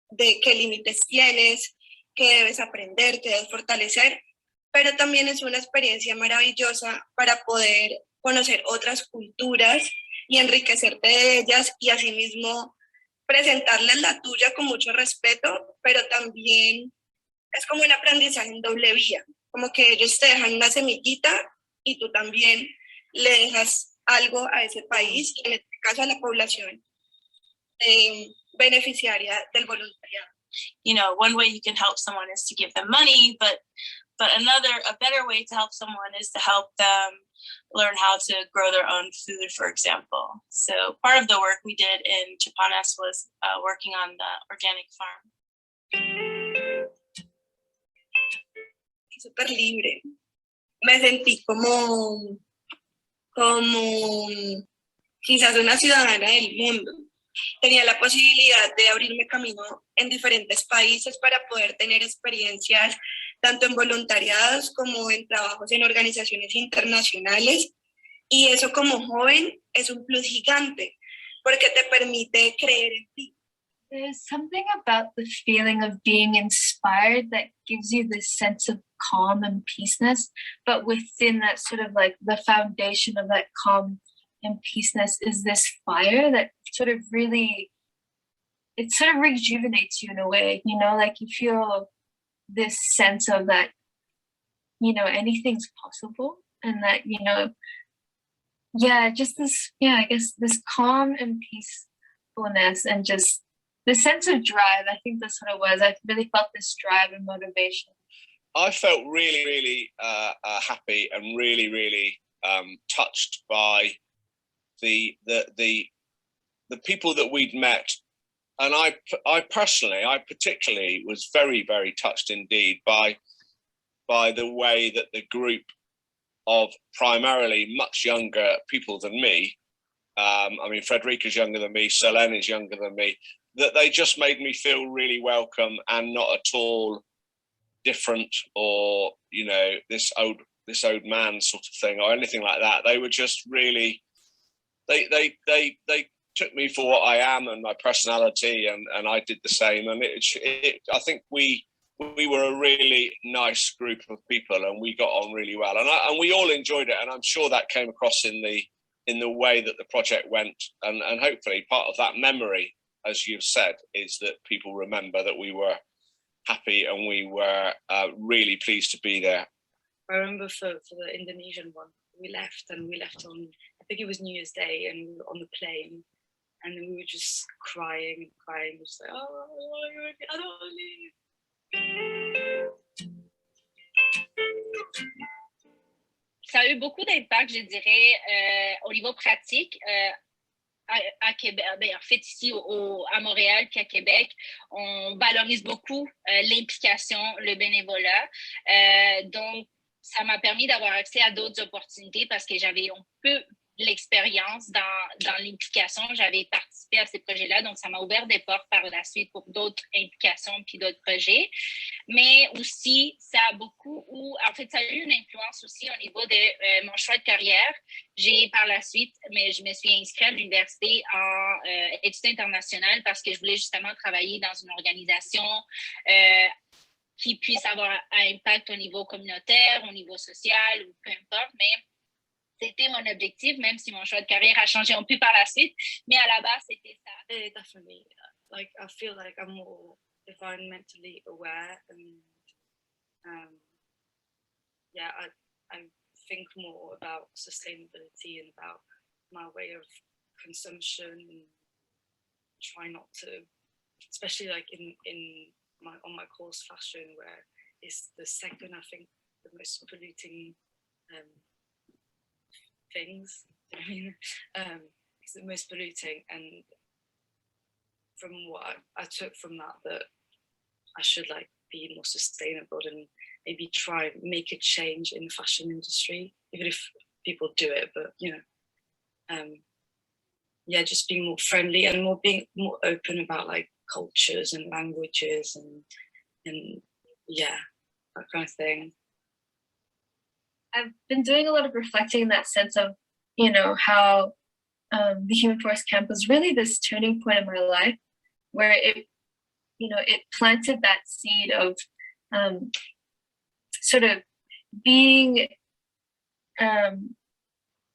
de qué límites tienes, qué debes aprender, qué debes fortalecer, pero también es una experiencia maravillosa para poder conocer otras culturas y enriquecerte de ellas y asimismo presentarles la tuya con mucho respeto, pero también es como un aprendizaje en doble vía, como que ellos te dejan una semillita y tú también le dejas algo a ese país, y en este caso a la población beneficiaria del voluntariado. One way you can help someone is to give them money, but a better way to help someone is to help them learn how to grow their own food, for example. So part of the work we did in Chapanas was working on the organic farm. Súper libre. Me sentí como quizás una ciudadana del mundo. Tenía la posibilidad de abrirme camino en diferentes países para poder tener experiencias tanto en voluntariados como en trabajos en organizaciones internacionales, y eso como joven es un plus gigante, porque te permite creer en ti. There's something about the feeling of being inspired that gives you this sense of calm and peaceness, but within that sort of like the foundation of that calm and peaceness is this fire that sort of really, it sort of rejuvenates you in a way, you know, like you feel this sense of that, you know, anything's possible, and that, you know, yeah, just this, yeah, I guess this calm and peacefulness and just the sense of drive. I think that's what it was. I really felt this drive and motivation. I felt really, really happy and really, really touched by the people that we'd met, and I particularly was very, very touched indeed by the way that the group of primarily much younger people than me, I mean, Frederica's younger than me, Selene is younger than me, that they just made me feel really welcome and not at all different, or, you know, this old man sort of thing or anything like that. They were just really, they took me for what I am and my personality, and I did the same. And I think we were a really nice group of people, and we got on really well, and we all enjoyed it. And I'm sure that came across in the way that the project went, and hopefully part of that memory, as you've said, is that people remember that we were happy and we were really pleased to be there. I remember for the Indonesian one, we left on, I think it was New Year's Day, and we were on the plane, and then we were just crying, just like, oh, I don't want to leave. Ça a eu beaucoup d'impact, je dirais, au niveau pratique. À Québec, en fait ici à Montréal puis à Québec, on valorise beaucoup l'implication, le bénévolat. Donc, ça m'a permis d'avoir accès à d'autres opportunités parce que j'avais un peu l'expérience dans l'implication. J'avais participé à ces projets-là, donc ça m'a ouvert des portes par la suite pour d'autres implications puis d'autres projets. Mais aussi, ça a ça a eu une influence aussi au niveau de mon choix de carrière. J'ai par la suite, mais je me suis inscrite à l'université en études internationales parce que je voulais justement travailler dans une organisation qui puisse avoir un impact au niveau communautaire, au niveau social, ou peu importe, mais c'était mon objectif, même si mon choix de carrière a changé un peu par la suite, mais à la base, c'était ça. Definitely. Like, I feel like I'm more environmentally aware, and yeah, I think more about sustainability and about my way of consumption, and try not to, especially like on my course fashion, where it's the second, I think, the most polluting things. I mean, it's the most polluting, and from what I took from that I should like be more sustainable and maybe try and make a change in the fashion industry, even if people do it, but you know, yeah, just being more friendly and being more open about like cultures and languages and yeah, that kind of thing. I've been doing a lot of reflecting in that sense of, you know, how the Human Force Camp was really this turning point in my life where it, you know, it planted that seed of sort of being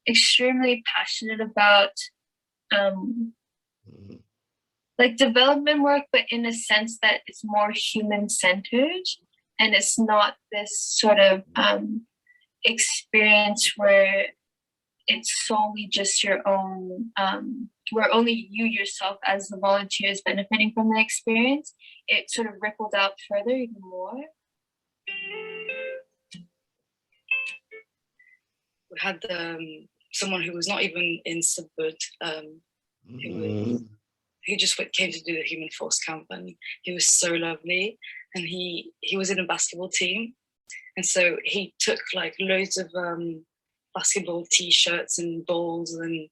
extremely passionate about like development work, but in a sense that it's more human-centered, and it's not this sort of experience where it's solely just your own, where only you yourself as the volunteer is benefiting from the experience. It sort of rippled out further even more. We had someone who was not even in Subud, who just came to do the Human Force Camp, and he was so lovely, and he was in a basketball team, and so he took like loads of basketball t-shirts and balls and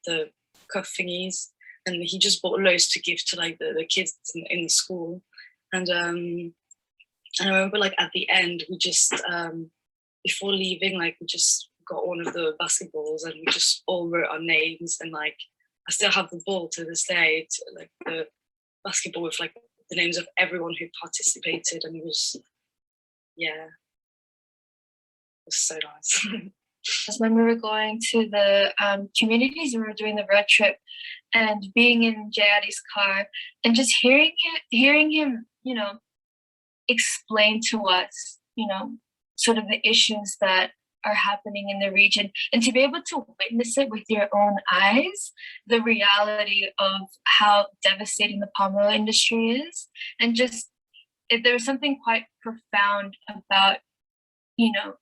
the cuff thingies, and he just bought loads to give to like the kids in the school. And I remember like at the end we just before leaving, like we just got one of the basketballs and we just all wrote our names and like I still have the ball to this day, like the basketball with like the names of everyone who participated, and it was, yeah, it was so nice. When we were going to the communities, we were doing the road trip, and being in Jayadi's car and just hearing him, you know, explain to us, you know, sort of the issues that are happening in the region, and to be able to witness it with your own eyes, the reality of how devastating the palm oil industry is. And just, there was something quite profound about, you know,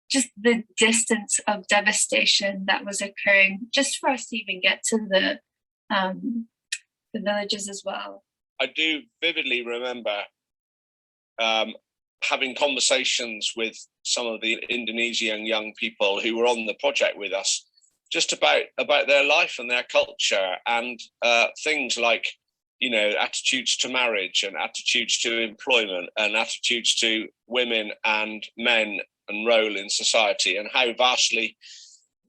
just the distance of devastation that was occurring just for us to even get to the villages as well. I do vividly remember having conversations with some of the Indonesian young people who were on the project with us, just about their life and their culture, and things like, you know, attitudes to marriage and attitudes to employment and attitudes to women and men and role in society, and how vastly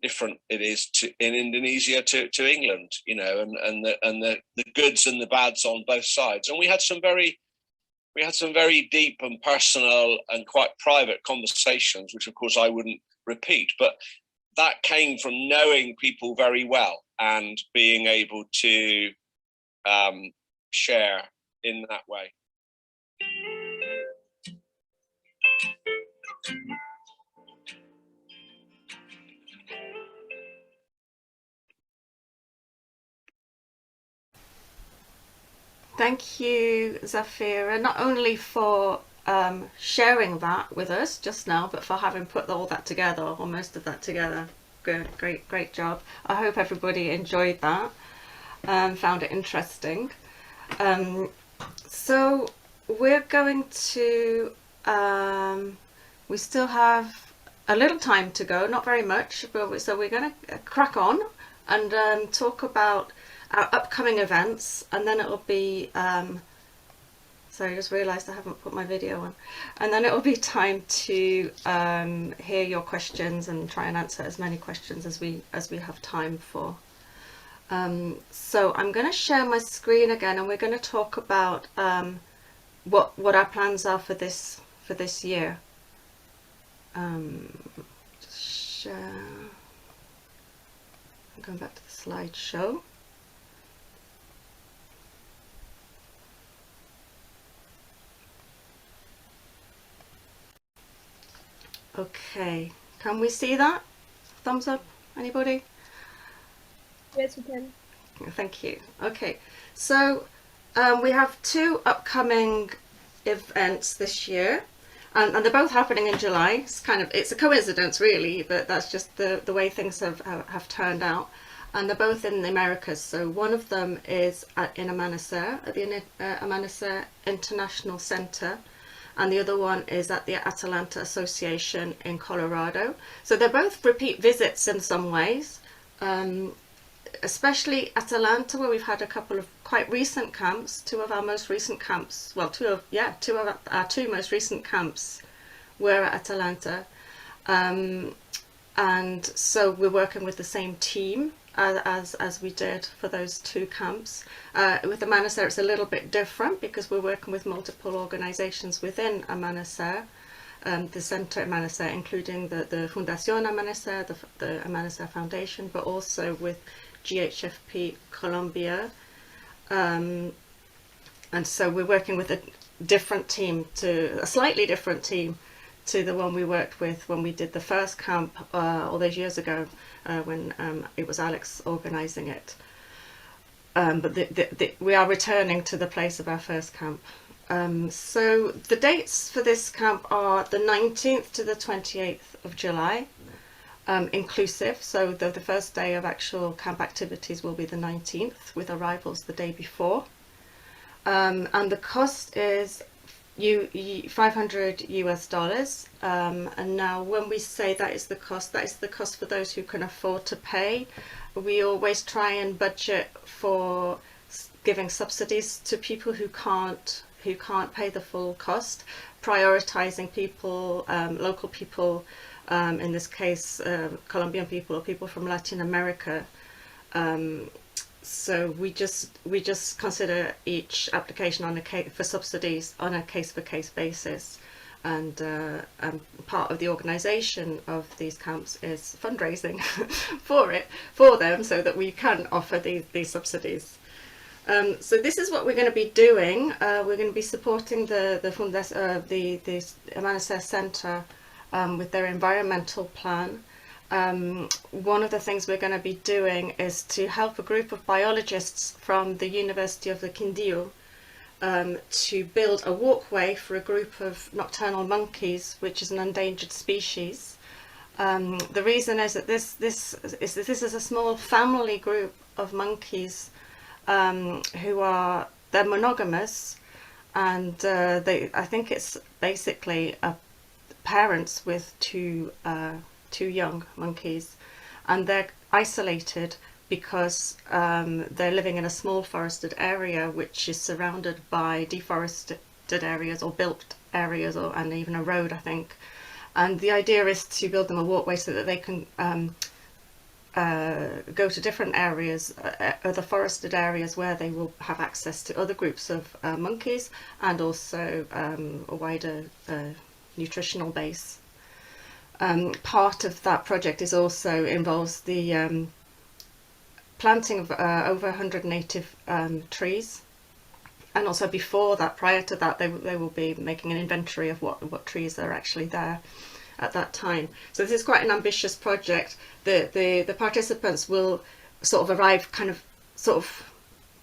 different it is in Indonesia to England, you know, and the goods and the bads on both sides. And we had some very deep and personal and quite private conversations, which of course I wouldn't repeat, but that came from knowing people very well and being able to share in that way. Thank you, Zafira, not only for sharing that with us just now, but for having put all that together, or most of that together. Great job. I hope everybody enjoyed that, found it interesting. So we're going to, we still have a little time to go, not very much, but so we're going to crack on and talk about our upcoming events, and then it'll be sorry, I just realized I haven't put my video on, and then it'll be time to hear your questions and try and answer as many questions as we have time for. So I'm going to share my screen again, and we're going to talk about what our plans are for this year. Just share. I'm going back to the slideshow. Okay, can we see that? Thumbs up, anybody? Yes, we can. Thank you. Okay, so we have two upcoming events this year, and they're both happening in July. It's a coincidence really, but that's just the way things have turned out. And they're both in the Americas. So one of them is in Amanasar, at the Amanasar International Center, and the other one is at the Atalanta Association in Colorado. So they're both repeat visits in some ways, especially Atalanta, where we've had a couple of quite recent camps. Two of our most recent camps, well, two of our two most recent camps were at Atalanta. And so we're working with the same team as we did for those two camps. With Amanasar it's a little bit different because we're working with multiple organizations within Amanasar, the center Amanasar, including the Fundación Amanasar, the Amanasar Foundation, but also with GHFP Colombia. And so we're working with a slightly different team to the one we worked with when we did the first camp all those years ago, when it was Alex organizing it. But we are returning to the place of our first camp. So the dates for this camp are the 19th to the 28th of July, inclusive. So the first day of actual camp activities will be the 19th, with arrivals the day before. And the cost is $500 US. And now when we say that is the cost for those who can afford to pay. We always try and budget for giving subsidies to people who can't pay the full cost, prioritizing people, local people, in this case Colombian people or people from Latin America, So we just consider each application on for subsidies on a case-by-case basis, and part of the organisation of these camps is fundraising for them, so that we can offer these subsidies. So this is what we're going to be doing. We're going to be supporting the Atalanta Centre with their environmental plan. One of the things we're going to be doing is to help a group of biologists from the University of the Quindío to build a walkway for a group of nocturnal monkeys, which is an endangered species. The reason is that this is a small family group of monkeys they're monogamous, and I think it's basically parents with two young monkeys, and they're isolated because they're living in a small forested area which is surrounded by deforested areas or built areas, and even a road, I think. And the idea is to build them a walkway so that they can go to different areas, other forested areas, where they will have access to other groups of monkeys, and also a wider nutritional base. Part of that project is also involves the planting of over 100 native trees, and also before that, prior to that, they will be making an inventory of what trees are actually there at that time. So this is quite an ambitious project. The participants will sort of arrive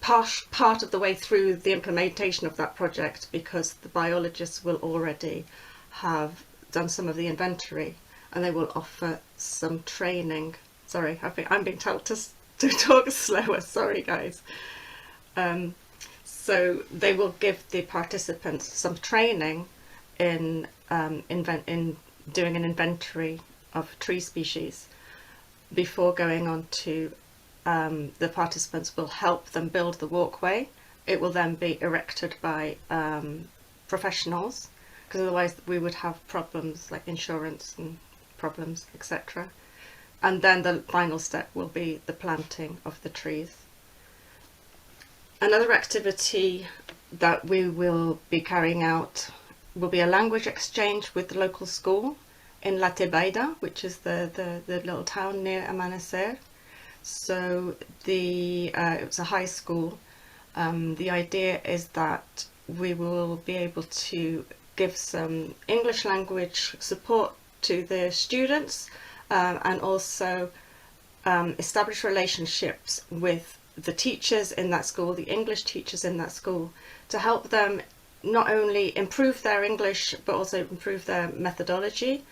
part of the way through the implementation of that project, because the biologists will already have done some of the inventory, and they will offer some training. Sorry, I'm being told to talk slower, sorry guys. So they will give the participants some training in doing an inventory of tree species before going on to the participants will help them build the walkway. It will then be erected by professionals, because otherwise we would have problems like insurance and problems, etc. And then the final step will be the planting of the trees. Another activity that we will be carrying out will be a language exchange with the local school in La Tebaida, which is the little town near Amanecer. So it's a high school. The idea is that we will be able to give some English language support to the students, and also establish relationships with the teachers in that school, the English teachers in that school, to help them not only improve their English but also improve their methodology.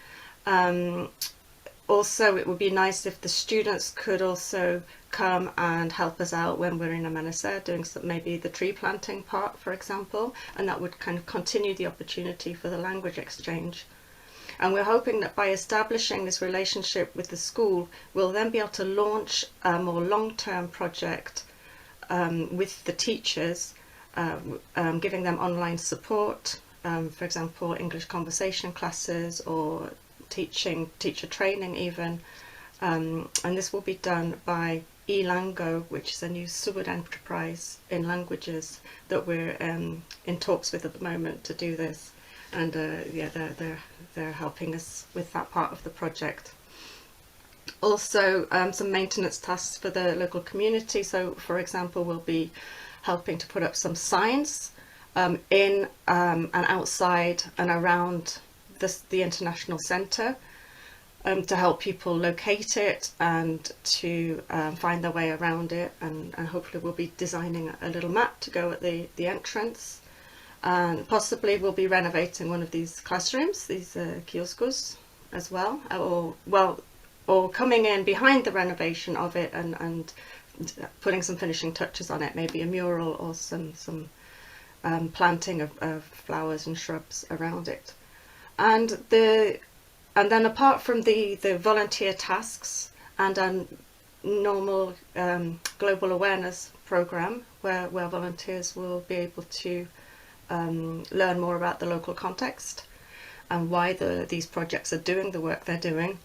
Also, it would be nice if the students could also come and help us out when we're in Amanecer doing maybe the tree planting part, for example, and that would kind of continue the opportunity for the language exchange. And we're hoping that by establishing this relationship with the school, we'll then be able to launch a more long-term project with the teachers, giving them online support, for example, English conversation classes or teacher training even. And this will be done by eLango, which is a new Subud enterprise in languages that we're in talks with at the moment to do this. And yeah, they're helping us with that part of the project. Also, some maintenance tasks for the local community. So, for example, we'll be helping to put up some signs in and outside and around the International Centre to help people locate it and to find their way around it. And hopefully we'll be designing a little map to go at the entrance. And possibly we'll be renovating one of these classrooms, these kioscos as well, or coming in behind the renovation of it and putting some finishing touches on it, maybe a mural or some planting of flowers and shrubs around it. And then apart from the volunteer tasks and a normal global awareness program where volunteers will be able to learn more about the local context and why these projects are doing the work they're doing,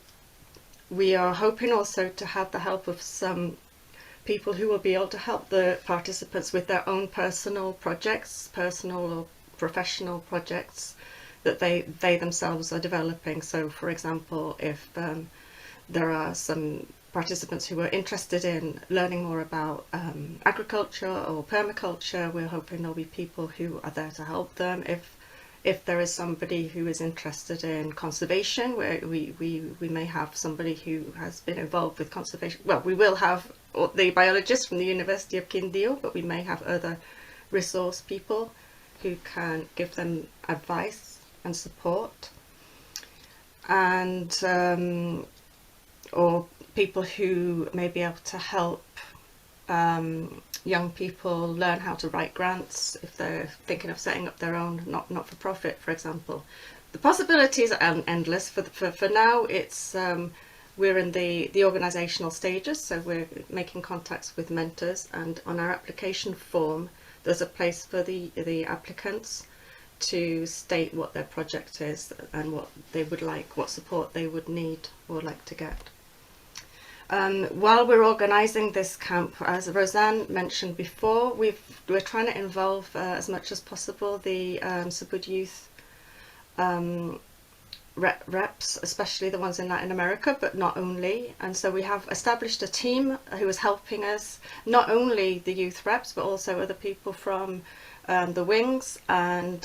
we are hoping also to have the help of some people who will be able to help the participants with their own personal projects, personal or professional projects that they themselves are developing. So for example, if there are some participants who are interested in learning more about agriculture or permaculture, we're hoping there'll be people who are there to help them. If there is somebody who is interested in conservation, where we may have somebody who has been involved with conservation. Well, we will have the biologist from the University of Quindío, but we may have other resource people who can give them advice and support, and or people who may be able to help young people learn how to write grants if they're thinking of setting up their own not-for-profit, for example. The possibilities are endless. For now, it's we're in the organisational stages, so we're making contacts with mentors, and on our application form there's a place for the applicants to state what their project is and what they would like, what support they would need or like to get. While we're organising this camp, as Roseanne mentioned before, we're trying to involve as much as possible the Subud youth reps, especially the ones in Latin America, but not only. And so we have established a team who is helping us, not only the youth reps, but also other people from the wings and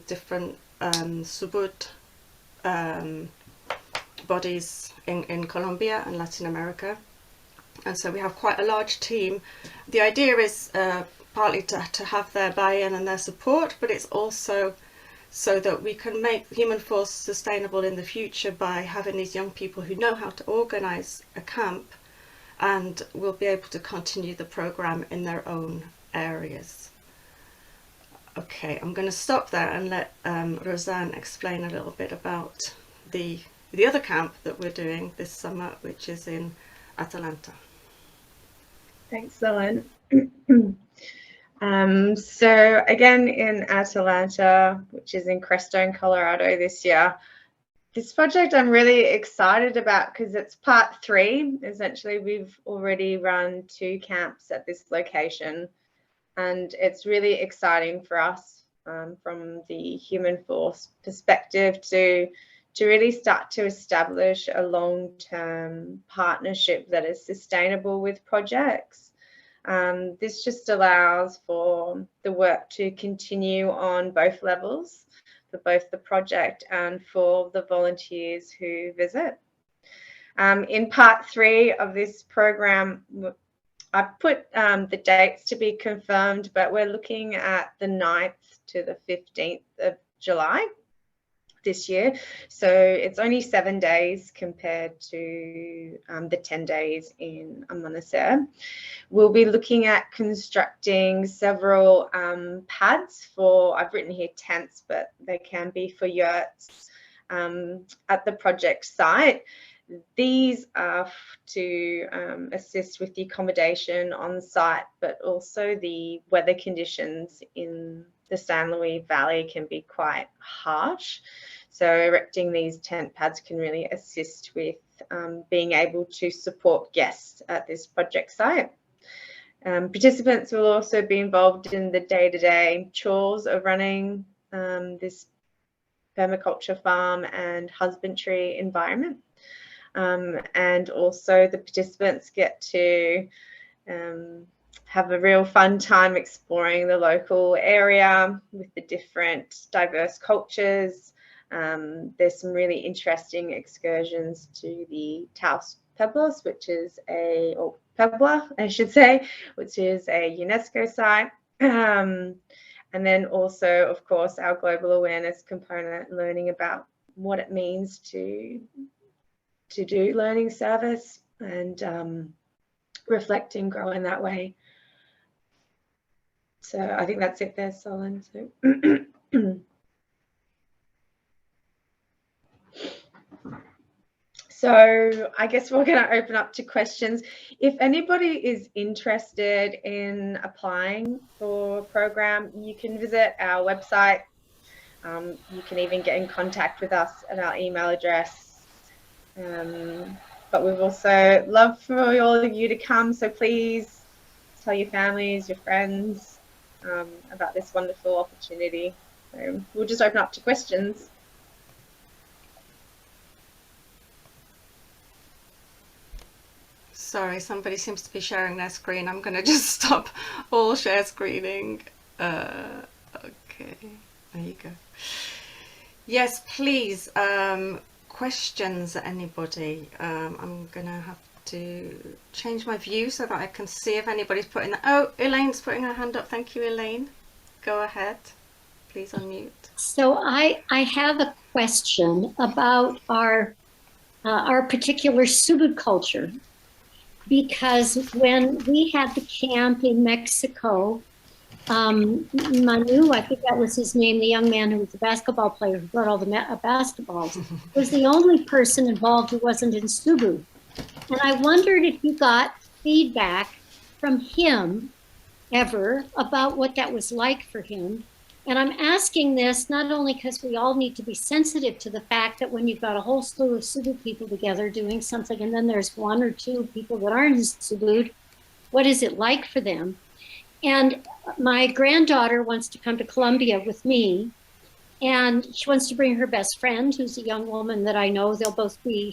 different Subud bodies in Colombia and Latin America. And so we have quite a large team. The idea is partly to have their buy-in and their support, but it's also so that we can make Human Force sustainable in the future by having these young people who know how to organise a camp and will be able to continue the programme in their own areas. Okay, I'm going to stop there and let Roseanne explain a little bit about the other camp that we're doing this summer, which is in Atalanta. Thanks, Ellen. So again, in Atalanta, which is in Crestone, Colorado this year, this project I'm really excited about because it's part 3. Essentially, we've already run 2 camps at this location, and it's really exciting for us from the Human Force perspective to really start to establish a long-term partnership that is sustainable with projects. This just allows for the work to continue on both levels, for both the project and for the volunteers who visit. In part 3 of this program, I've put the dates to be confirmed, but we're looking at the 9th to the 15th of July this year. So it's only 7 days compared to the 10 days in Amanecer. We'll be looking at constructing several pads for, I've written here tents, but they can be for yurts at the project site. These are to assist with the accommodation on site, but also the weather conditions in the San Luis Valley can be quite harsh. So erecting these tent pads can really assist with being able to support guests at this project site. Participants will also be involved in the day-to-day chores of running this permaculture farm and husbandry environment. And also the participants get to have a real fun time exploring the local area with the different diverse cultures. There's some really interesting excursions to the Taos Pueblos, which is or Puebla, I should say, which is a UNESCO site. And then also, of course, our global awareness component, learning about what it means to do learning service and reflect and grow in that way. So I think that's it there, Solon. So I guess we're going to open up to questions. If anybody is interested in applying for a program, you can visit our website. You can even get in contact with us at our email address. but we've also loved for all of you to come. So please tell your families, your friends about this wonderful opportunity. So we'll just open up to questions. Sorry, somebody seems to be sharing their screen. I'm going to just stop all share screening. Okay, there you go. Yes, please. Questions, anybody? I'm going to have to change my view so that I can see if anybody's putting that. Oh, Elaine's putting her hand up. Thank you, Elaine. Go ahead. Please unmute. So I have a question about our particular Subud culture, because when we had the camp in Mexico, Manu, I think that was his name, the young man who was the basketball player who brought all the basketballs, was the only person involved who wasn't in Subud. And I wondered if you got feedback from him ever about what that was like for him. And I'm asking this not only because we all need to be sensitive to the fact that when you've got a whole slew of Subud people together doing something, and then there's one or two people that aren't in Subud, what is it like for them? And my granddaughter wants to come to Colombia with me, and she wants to bring her best friend, who's a young woman that I know. They'll both be,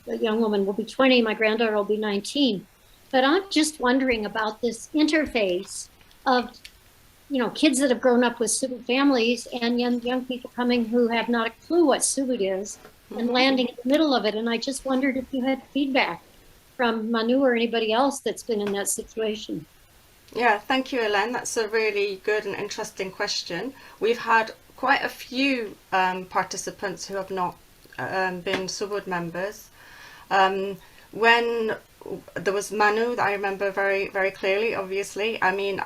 the young woman will be 20, my granddaughter will be 19. But I'm just wondering about this interface of, you know, kids that have grown up with Subud families and young people coming who have not a clue what Subud is and landing in the middle of it. And I just wondered if you had feedback from Manu or anybody else that's been in that situation. Yeah, thank you, Elaine. That's a really good and interesting question. We've had quite a few participants who have not been Subud members. When there was Manu, that I remember very, very clearly, obviously. I mean,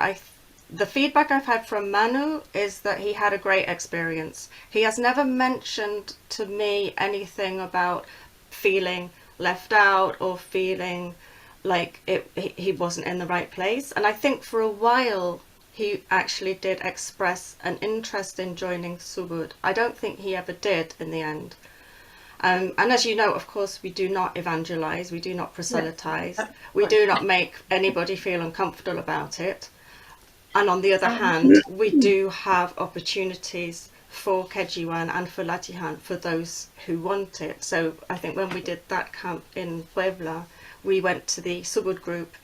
the feedback I've had from Manu is that he had a great experience. He has never mentioned to me anything about feeling left out or feeling like he wasn't in the right place. And I think for a while he actually did express an interest in joining Subud. I don't think he ever did in the end. And as you know, of course, we do not evangelize, we do not proselytize, we do not make anybody feel uncomfortable about it. And on the other hand, we do have opportunities for Kejiwan and for Latihan for those who want it. So I think when we did that camp in Puebla, we went to the Subud group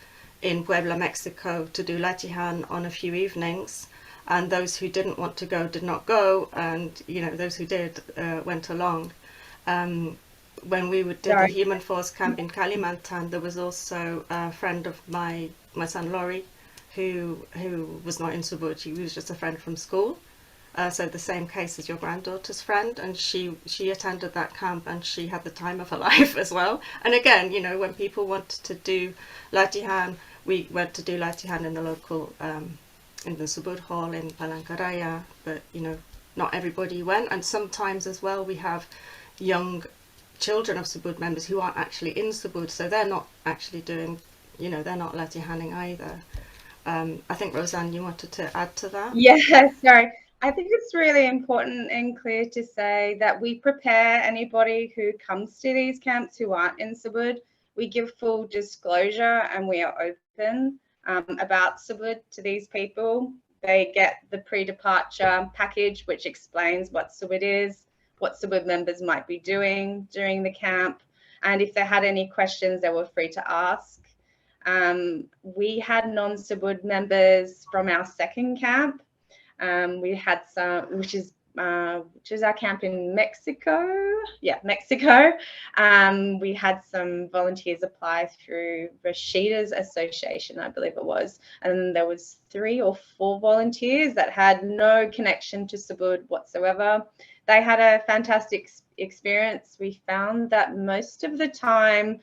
in Puebla, Mexico to do Latihan on a few evenings. And those who didn't want to go did not go. And, you know, those who did went along. When we did the Human Force camp in Kalimantan, there was also a friend of my son Laurie, who was not in Subud. She was just a friend from school. So the same case as your granddaughter's friend, and she attended that camp and she had the time of her life as well. And again, you know, when people wanted to do Latihan, we went to do Latihan in the local, in the Subud hall in Palangkaraya, but you know, not everybody went. And sometimes as well, we have young children of Subud members who aren't actually in Subud, so they're not actually doing, you know, they're not Latihaning either. I think, Roseanne, you wanted to add to that? Yeah, sorry. I think it's really important and clear to say that we prepare anybody who comes to these camps who aren't in Subud. We give full disclosure and we are open about Subud to these people. They get the pre-departure package, which explains what Subud is, what Subud members might be doing during the camp. And if they had any questions, they were free to ask. We had non-Subud members from our second camp. We had some, which is our camp in Mexico. Yeah, Mexico. We had some volunteers apply through Atalanta Association, I believe it was. And there was 3 or 4 volunteers that had no connection to Subud whatsoever. They had a fantastic experience. We found that most of the time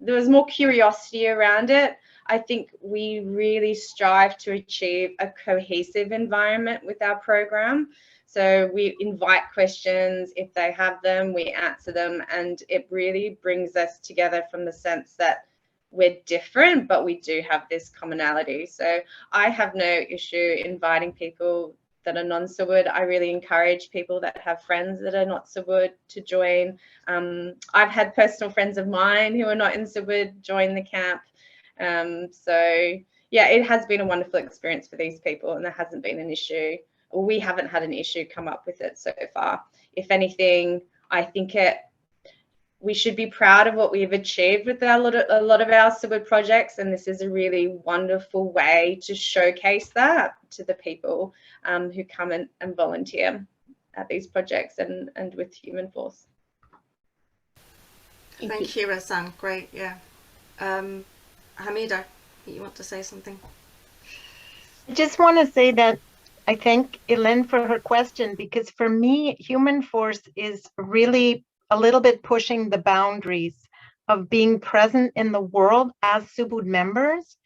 there was more curiosity around it. I think we really strive to achieve a cohesive environment with our program. So we invite questions. If they have them, we answer them. And it really brings us together from the sense that we're different, but we do have this commonality. So I have no issue inviting people that are non-Subud. I really encourage people that have friends that are not Subud to join. I've had personal friends of mine who are not in Subud join the camp. So yeah, it has been a wonderful experience for these people, and there hasn't been an issue, or we haven't had an issue come up with it so far. If anything, I think we should be proud of what we've achieved with a lot of our Subud projects, and this is a really wonderful way to showcase that to the people who come and volunteer at these projects and with Human Force. Thank you, Razan. Great, yeah. Hamida, you want to say something? I just want to say that I thank Elaine for her question, because for me, Human Force is really a little bit pushing the boundaries of being present in the world as Subud members,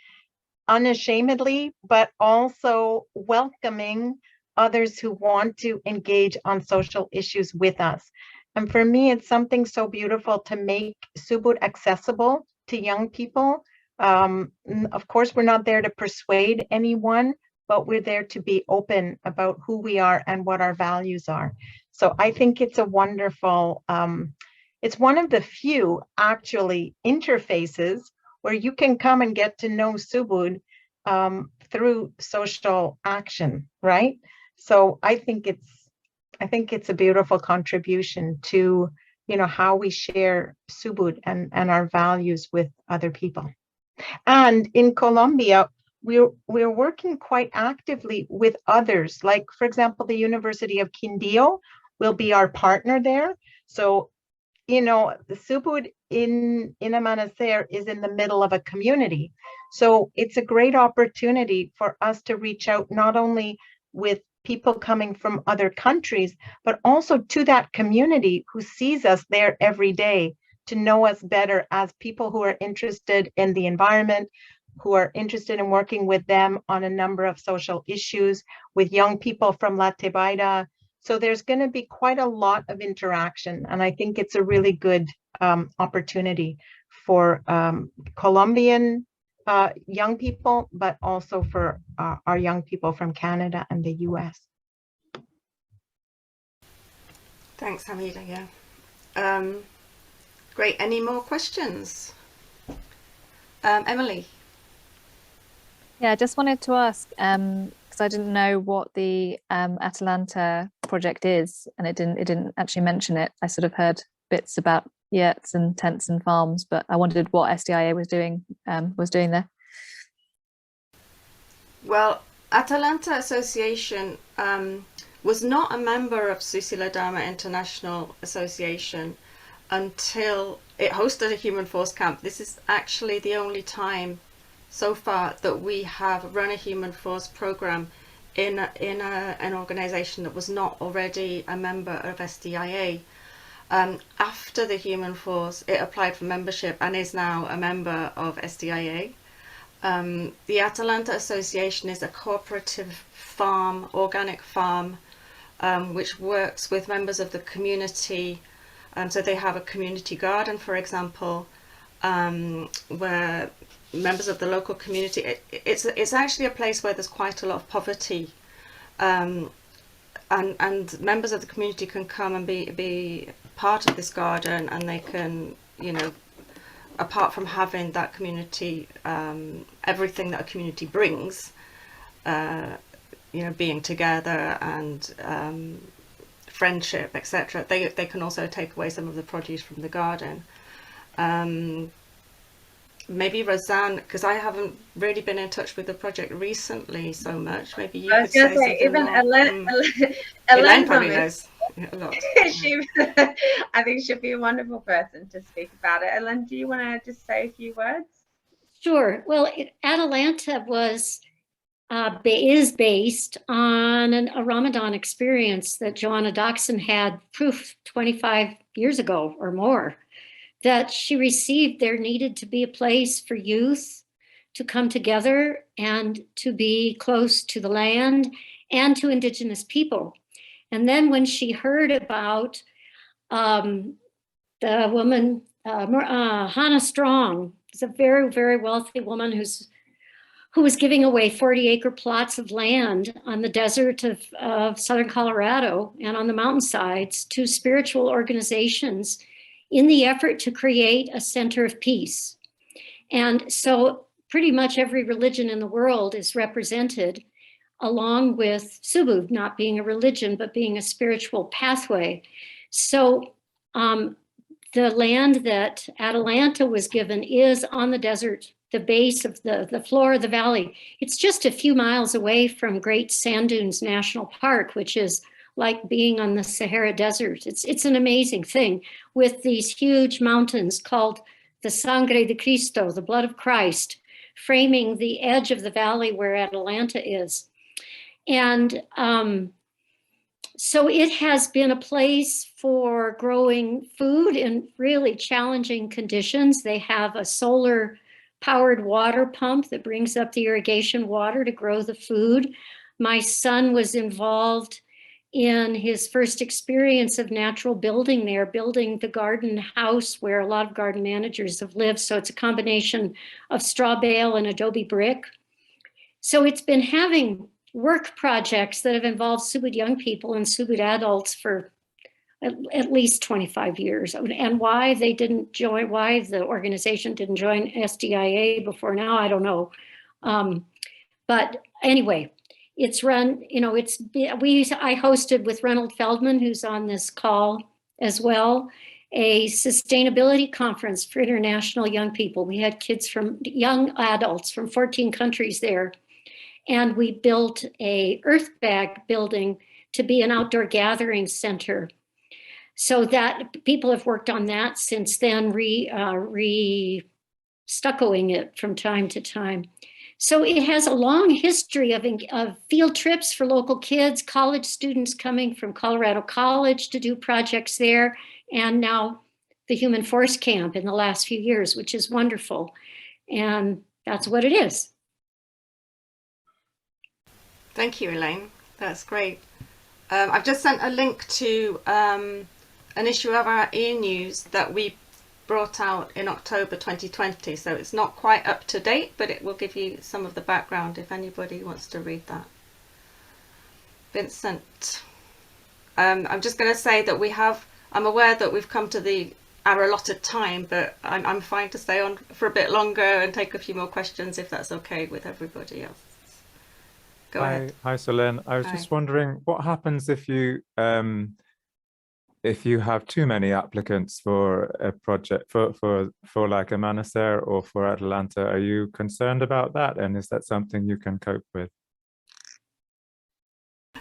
unashamedly, but also welcoming others who want to engage on social issues with us. And for me, it's something so beautiful to make Subud accessible to young people. Of course, we're not there to persuade anyone, but we're there to be open about who we are and what our values are. So I think it's a wonderful, it's one of the few actually interfaces where you can come and get to know Subud through social action, right? So I think it's a beautiful contribution to, you know, how we share Subud and our values with other people. And in Colombia, we're working quite actively with others. Like, for example, the University of Quindío will be our partner there. So, you know, the Subud in Amanecer is in the middle of a community. So it's a great opportunity for us to reach out not only with people coming from other countries, but also to that community who sees us there every day, to know us better as people who are interested in the environment, who are interested in working with them on a number of social issues, with young people from La Tebaida. So there's going to be quite a lot of interaction, and I think it's a really good opportunity for Colombian young people, but also for our young people from Canada and the US. Thanks, Hamida, yeah. Great, any more questions? Emily? Yeah, I just wanted to ask, because I didn't know what the Atalanta project is, and it didn't actually mention it. I sort of heard bits about yurts and tents and farms, but I wondered what SDIA was doing there. Well, Atalanta Association was not a member of Susila Dharma International Association until it hosted a Human Force camp. This is actually the only time so far that we have run a Human Force program in an organization that was not already a member of SDIA. After the Human Force, it applied for membership and is now a member of SDIA. The Atalanta Association is a cooperative farm, organic farm, which works with members of the community. So they have a community garden, for example, where members of the local community, it's actually a place where there's quite a lot of poverty, and members of the community can come and be part of this garden, and they can, you know, apart from having that community, everything that a community brings, you know, being together and friendship, etc., they can also take away some of the produce from the garden. Maybe Razan, because I haven't really been in touch with the project recently so much, maybe you could say something even more. Elaine probably knows a lot. I think she'll be a wonderful person to speak about it. Elaine, do you want to just say a few words? Sure. Well, Atalanta is based on a Ramadan experience that Joanna Doxson had proof 25 years ago or more, that she received there needed to be a place for youth to come together and to be close to the land and to Indigenous people. And then when she heard about the woman, Hannah Strong, is a very, very wealthy woman who was giving away 40-acre plots of land on the desert of southern Colorado and on the mountainsides to spiritual organizations in the effort to create a center of peace. And so pretty much every religion in the world is represented, along with Subud not being a religion, but being a spiritual pathway. So the land that Atalanta was given is on the desert, the base of the floor of the valley. It's just a few miles away from Great Sand Dunes National Park, which is like being on the Sahara Desert. It's an amazing thing with these huge mountains called the Sangre de Cristo, the blood of Christ, framing the edge of the valley where Atalanta is. And so it has been a place for growing food in really challenging conditions. They have a solar powered water pump that brings up the irrigation water to grow the food. My son was involved in his first experience of natural building there, building the garden house where a lot of garden managers have lived. So it's a combination of straw bale and adobe brick. So it's been having work projects that have involved Subud young people and Subud adults for at least 25 years. And why they didn't join, why the organization didn't join SDIA before now, I don't know. But anyway, it's run, you know, I hosted with Reynold Feldman, who's on this call as well, a sustainability conference for international young people. We had kids from young adults from 14 countries there. And we built a earth bag building to be an outdoor gathering center. So that people have worked on that since then, re-stuccoing it from time to time. So it has a long history of field trips for local kids, college students coming from Colorado College to do projects there, and now the Human Force Camp in the last few years, which is wonderful. And that's what it is. Thank you, Elaine. That's great. I've just sent a link to an issue of our e-news that we brought out in October 2020. So it's not quite up to date, but it will give you some of the background if anybody wants to read that. Vincent, I'm just going to say that I'm aware that we've come to our allotted time, but I'm fine to stay on for a bit longer and take a few more questions if that's okay with everybody else. Go ahead. Hi, Solène. I was just wondering what happens if you have too many applicants for a project for like a Manasseh or for Atalanta. Are you concerned about that? And is that something you can cope with?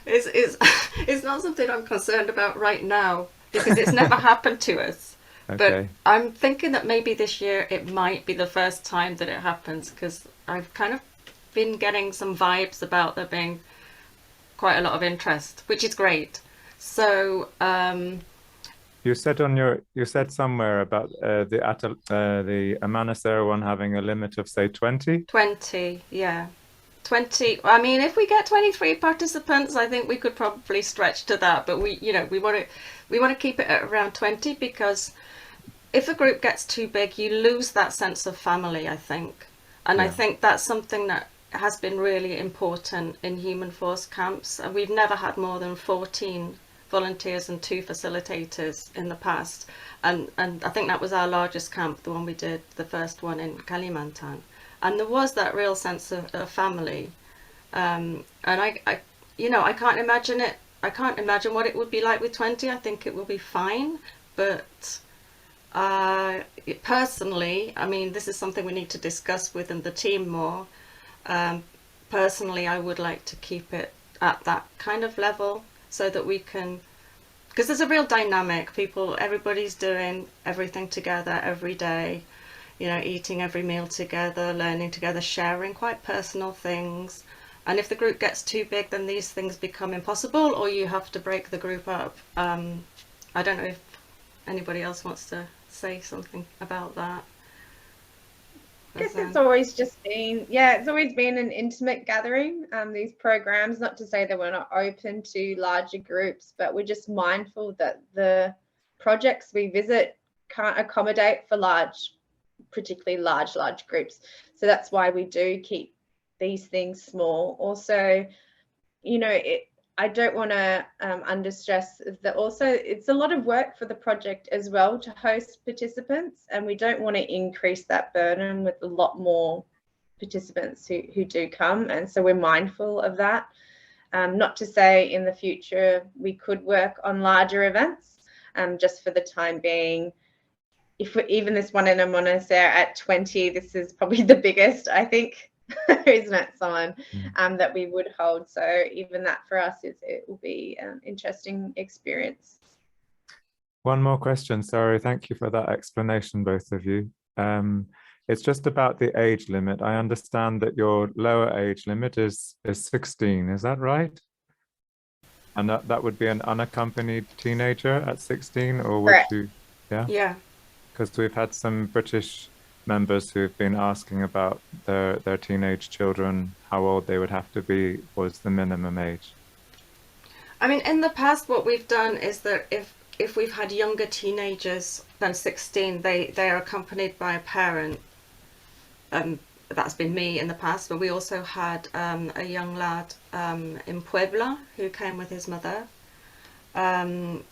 It's not something I'm concerned about right now because it's never happened to us. Okay. But I'm thinking that maybe this year it might be the first time that it happens because I've kind of been getting some vibes about there being quite a lot of interest, which is great. So you said somewhere about the Manasseh one having a limit of say 20? 20, yeah. 20. I mean, if we get 23 participants, I think we could probably stretch to that, but we want to keep it at around 20 because if a group gets too big, you lose that sense of family, I think. And I think that's something that has been really important in Human Force camps. And we've never had more than 14 volunteers and 2 facilitators in the past. And I think that was our largest camp, the one we did, the first one in Kalimantan. And there was that real sense of family. And I can't imagine it. I can't imagine what it would be like with 20. I think it will be fine. But personally, I mean, this is something we need to discuss within the team more. Personally, I would like to keep it at that kind of level so that we can, because there's a real dynamic. Everybody's doing everything together every day, eating every meal together, learning together, sharing quite personal things. And if the group gets too big, then these things become impossible, or you have to break the group up. I don't know if anybody else wants to say something about that. I guess it's always been an intimate gathering, these programs, not to say that we're not open to larger groups, but we're just mindful that the projects we visit can't accommodate for particularly large groups. So that's why we do keep these things small. Also, you know, I don't want to understress that also it's a lot of work for the project as well to host participants, and we don't want to increase that burden with a lot more participants who do come, and so we're mindful of that. Not to say in the future we could work on larger events, just for the time being. If even this one in Amonis at 20, this is probably the biggest, I think, isn't it, Simon, that we would hold. So even that for us, it will be an interesting experience. One more question. Sorry, thank you for that explanation, both of you. It's just about the age limit. I understand that your lower age limit is 16. Is that right? And that would be an unaccompanied teenager at 16, or would Correct. you? Yeah. Yeah. Because we've had some British members who've been asking about their teenage children, how old they would have to be was the minimum age. I mean, in the past, what we've done is that if we've had younger teenagers than 16, they are accompanied by a parent. That's been me in the past, but we also had a young lad in Puebla who came with his mother.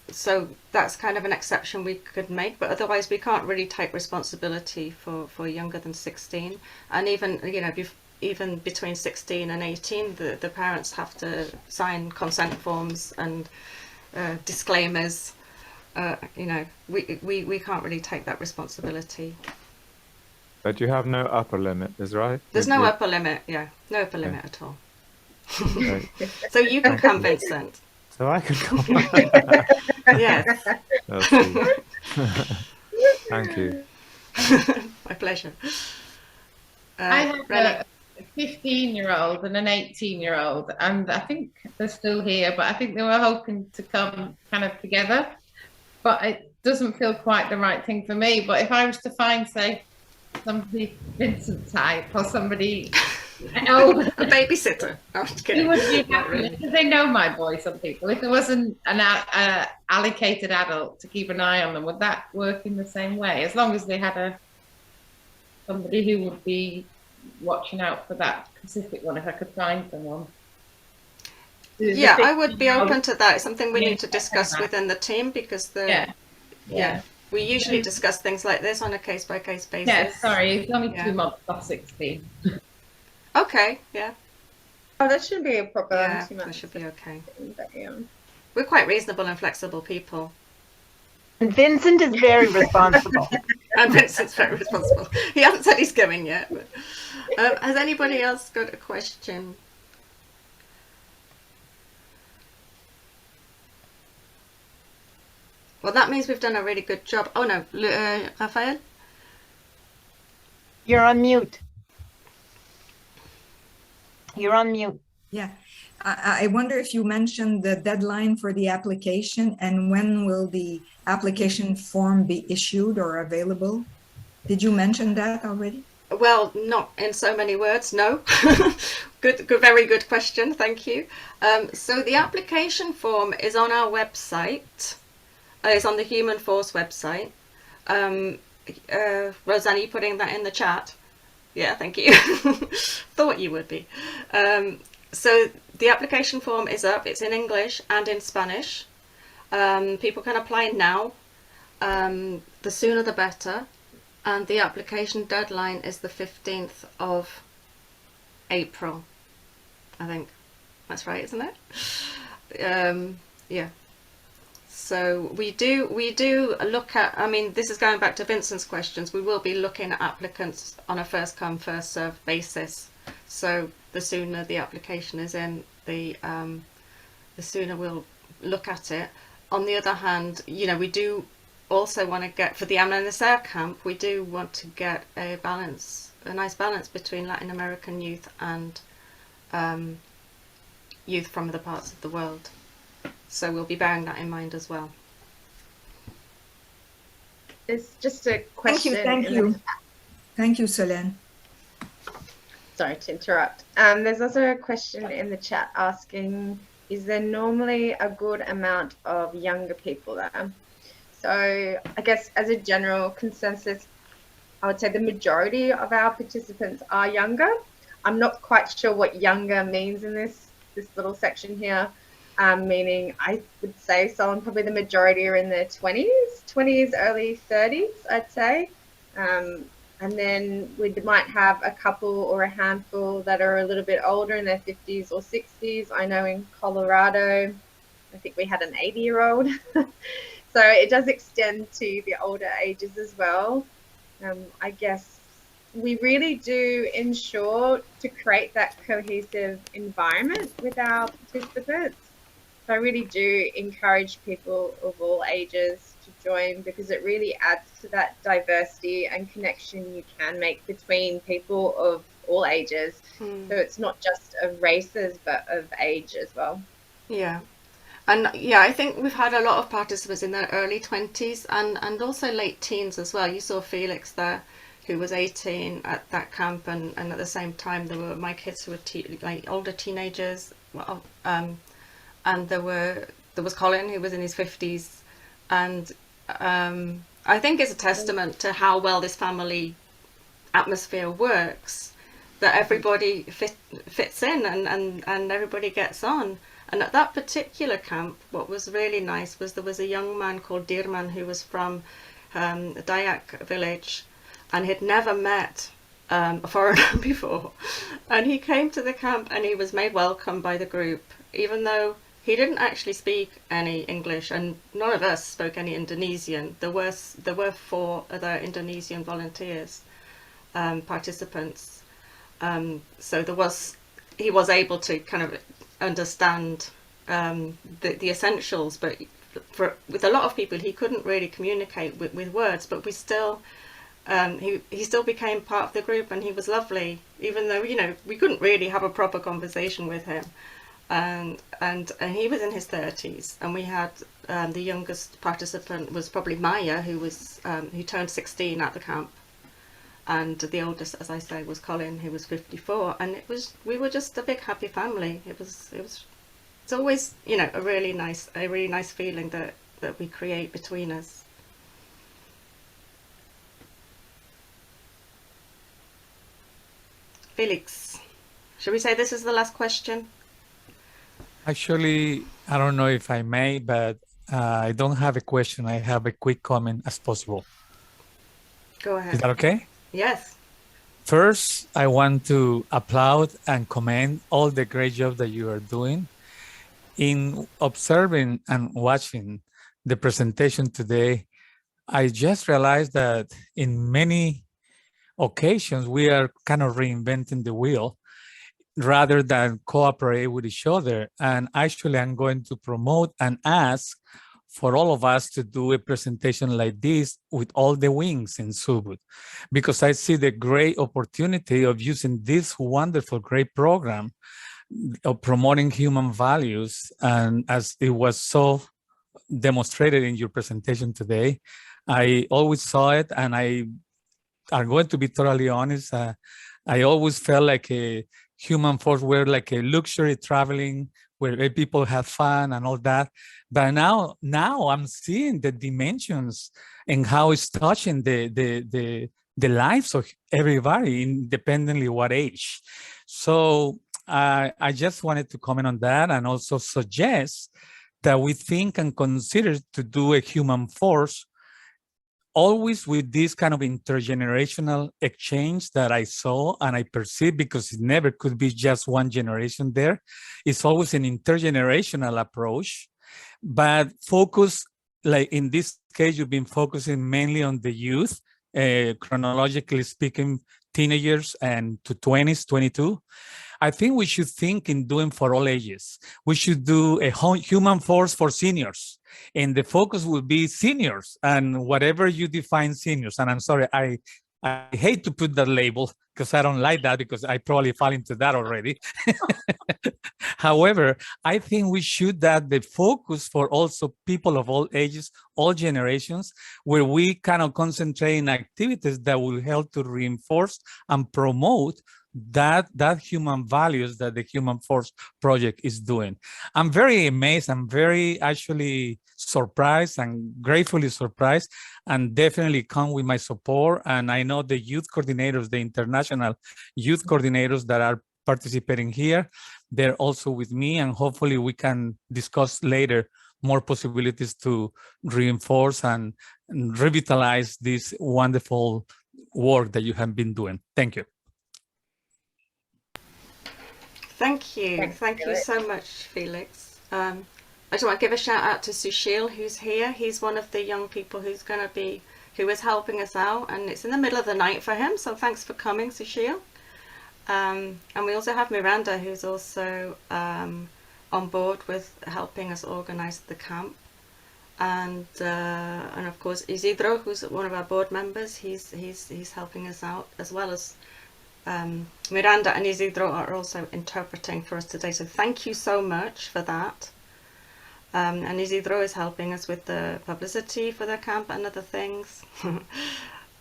So that's kind of an exception we could make, but otherwise we can't really take responsibility for younger than 16. And even, you know, even between 16 and 18, the parents have to sign consent forms and disclaimers. You know, we can't really take that responsibility. But you have no upper limit, is right? There's no upper limit, yeah, no upper limit at all. So you can come, Vincent. So I could come. Yes. That's sweet. Thank you. My pleasure. I have a 15-year-old and an 18-year-old, and I think they're still here, but I think they were hoping to come kind of together, but it doesn't feel quite the right thing for me. But if I was to find, say, somebody Vincent type or somebody older, a babysitter, it would be happy because they know my boy. Some people, if there wasn't an allocated adult to keep an eye on them, would that work in the same way? As long as they had somebody who would be watching out for that specific one, if I could find someone. Yeah, I would be open to that. It's something we need to discuss within the team, because we usually discuss things like this on a case-by-case basis. Yeah, sorry, it's only 2 months off 16. Okay, yeah. Oh, that shouldn't be a problem. Yeah, that should be okay. We're quite reasonable and flexible people. And Vincent is very responsible. And Vincent's very responsible. He hasn't said he's going yet. But, has anybody else got a question? Well, that means we've done a really good job. Oh no, Raphael? You're on mute. You're on mute. Yeah. I wonder if you mentioned the deadline for the application, and when will the application form be issued or available? Did you mention that already? Well, not in so many words, no. Good, very good question, thank you. So the application form is on our website. It's on the Human Force website. Roseanne, are you putting that in the chat? Yeah, thank you. Thought you would be. So the application form is up. It's in English and in Spanish. People can apply now. The sooner the better. And the application deadline is the 15th of April. I think that's right, isn't it? Yeah. So we do look at, I mean, this is going back to Vincent's questions, we will be looking at applicants on a first come, first served basis. So the sooner the application is in, the sooner we'll look at it. On the other hand, you know, we do also want to get, for the Atalanta camp, we do want to get a nice balance between Latin American youth and youth from other parts of the world. So we'll be bearing that in mind as well. It's just a question. Thank you. Thank you, Solène. Sorry to interrupt. There's also a question in the chat asking, is there normally a good amount of younger people there? So I guess as a general consensus, I would say the majority of our participants are younger. I'm not quite sure what younger means in this little section here, meaning I would say someone, probably the majority are in their 20s, early 30s, I'd say. And then we might have a couple or a handful that are a little bit older in their 50s or 60s. I know in Colorado, I think we had an 80-year-old. So it does extend to the older ages as well. I guess we really do ensure to create that cohesive environment with our participants. So I really do encourage people of all ages to join, because it really adds to that diversity and connection you can make between people of all ages. So it's not just of races, but of age as well. Yeah. And yeah, I think we've had a lot of participants in their early 20s and also late teens as well. You saw Felix there, who was 18 at that camp, and at the same time there were my kids who were like older teenagers. Well, and there was Colin, who was in his 50s, and I think it's a testament to how well this family atmosphere works, that everybody fits in and everybody gets on. And at that particular camp, what was really nice was there was a young man called Dirman who was from a Dayak village, and he'd never met a foreigner before. And he came to the camp and he was made welcome by the group, even though he didn't actually speak any English, and none of us spoke any Indonesian. There were 4 other Indonesian volunteers, participants. So he was able to kind of understand the essentials, but with a lot of people he couldn't really communicate with words, but we still he still became part of the group, and he was lovely, even though, you know, we couldn't really have a proper conversation with him. And he was in his 30s, and we had the youngest participant was probably Maya, who turned 16 at the camp, and the oldest, as I say, was Colin, who was 54. And we were just a big happy family. It's always, you know, a really nice feeling that we create between us. Felix, should we say this is the last question? Actually, I don't know if I may, but I don't have a question. I have a quick comment as possible. Go ahead. Is that okay? Yes. First, I want to applaud and commend all the great job that you are doing. In observing and watching the presentation today, I just realized that in many occasions, we are kind of reinventing the wheel rather than cooperate with each other. And actually, I'm going to promote and ask for all of us to do a presentation like this with all the wings in Subud, because I see the great opportunity of using this wonderful, great program of promoting human values. And as it was so demonstrated in your presentation today, I always saw it, and I'm going to be totally honest, I always felt like a human force were like a luxury traveling where people have fun and all that. But now I'm seeing the dimensions and how it's touching the lives of everybody, independently what age. So I just wanted to comment on that, and also suggest that we think and consider to do a human force always with this kind of intergenerational exchange that I saw and I perceive, because it never could be just one generation there. It's always an intergenerational approach, but focus, like in this case, you've been focusing mainly on the youth, chronologically speaking, teenagers and to 20s, 22. I think we should think in doing for all ages. We should do a human force for seniors, and the focus will be seniors and whatever you define seniors. And I'm sorry, I hate to put that label because I don't like that, because I probably fall into that already. However, I think we should have the focus for also people of all ages, all generations, where we kind of concentrate in activities that will help to reinforce and promote that human values that the Human Force Project is doing. I'm very amazed. I'm very actually surprised and gratefully surprised, and definitely come with my support. And I know the youth coordinators, the international international youth coordinators that are participating here. They're also with me, and hopefully we can discuss later more possibilities to reinforce and revitalize this wonderful work that you have been doing. Thank you. Thank you. Thank you so much, Felix. I just want to give a shout out to Sushil, who's here. He's one of the young people who is helping us out, and it's in the middle of the night for him. So thanks for coming, Sushil. And we also have Miranda, who's also on board with helping us organize the camp. And of course Isidro, who's one of our board members, he's helping us out, as well as Miranda and Isidro are also interpreting for us today. So thank you so much for that. And Isidro is helping us with the publicity for the camp and other things.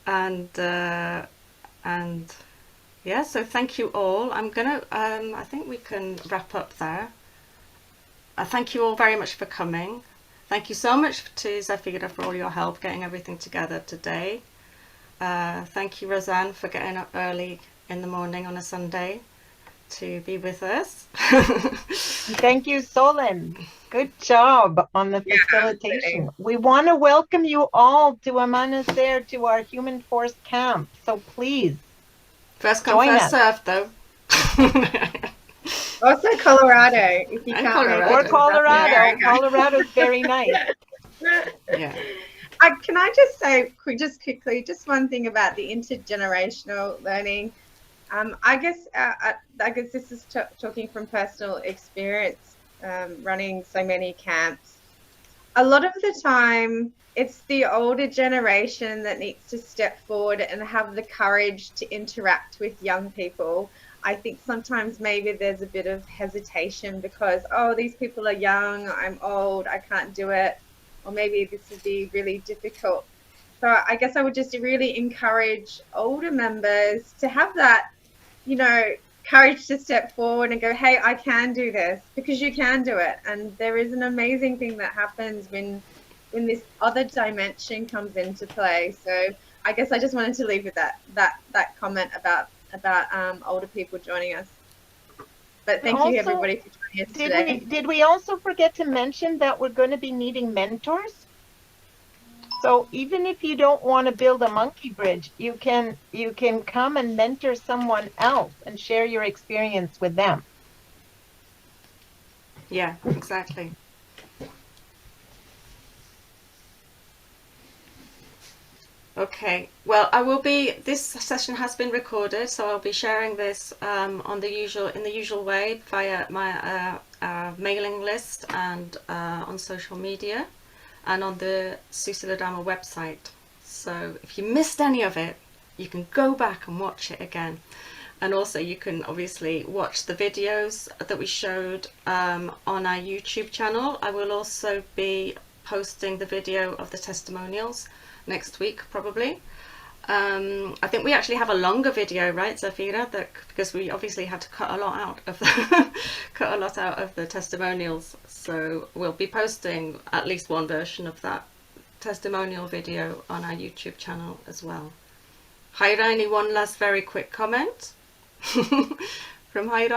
and yeah, so thank you all. I'm gonna I think we can wrap up there. Thank you all very much for coming. Thank you so much to Zafira for all your help getting everything together today. Thank you, Roseanne, for getting up early in the morning on a Sunday to be with us. Thank you, Solin. Good job on the facilitation. We want to welcome you all to Amanecer, to our Human Force camp. So please, first come, first serve, though. Also Colorado, if you And can't. Colorado. Or Colorado. Colorado's very nice. Yeah. Can I just say, quickly, just one thing about the intergenerational learning. I guess this is talking from personal experience, running so many camps. A lot of the time, it's the older generation that needs to step forward and have the courage to interact with young people. I think sometimes maybe there's a bit of hesitation because, oh, these people are young, I'm old, I can't do it, or maybe this would be really difficult. So I guess I would just really encourage older members to have that, courage to step forward and go, hey, I can do this, because you can do it. And there is an amazing thing that happens when this other dimension comes into play. So I guess I just wanted to leave with that comment about older people joining us. But thank you everybody for joining us today. Did we also forget to mention that we're going to be needing mentors? So even if you don't want to build a monkey bridge, you can come and mentor someone else and share your experience with them. Yeah, exactly. Okay, well, this session has been recorded, so I'll be sharing this in the usual way via my mailing list and on social media and on the Susiladama website. So if you missed any of it, you can go back and watch it again. And also you can obviously watch the videos that we showed on our YouTube channel. I will also be posting the video of the testimonials next week, probably. I think we actually have a longer video, right, Zafira? Because we obviously had to cut a lot out of the testimonials. So we'll be posting at least one version of that testimonial video on our YouTube channel as well. Hairaini, one last very quick comment from Hairaini.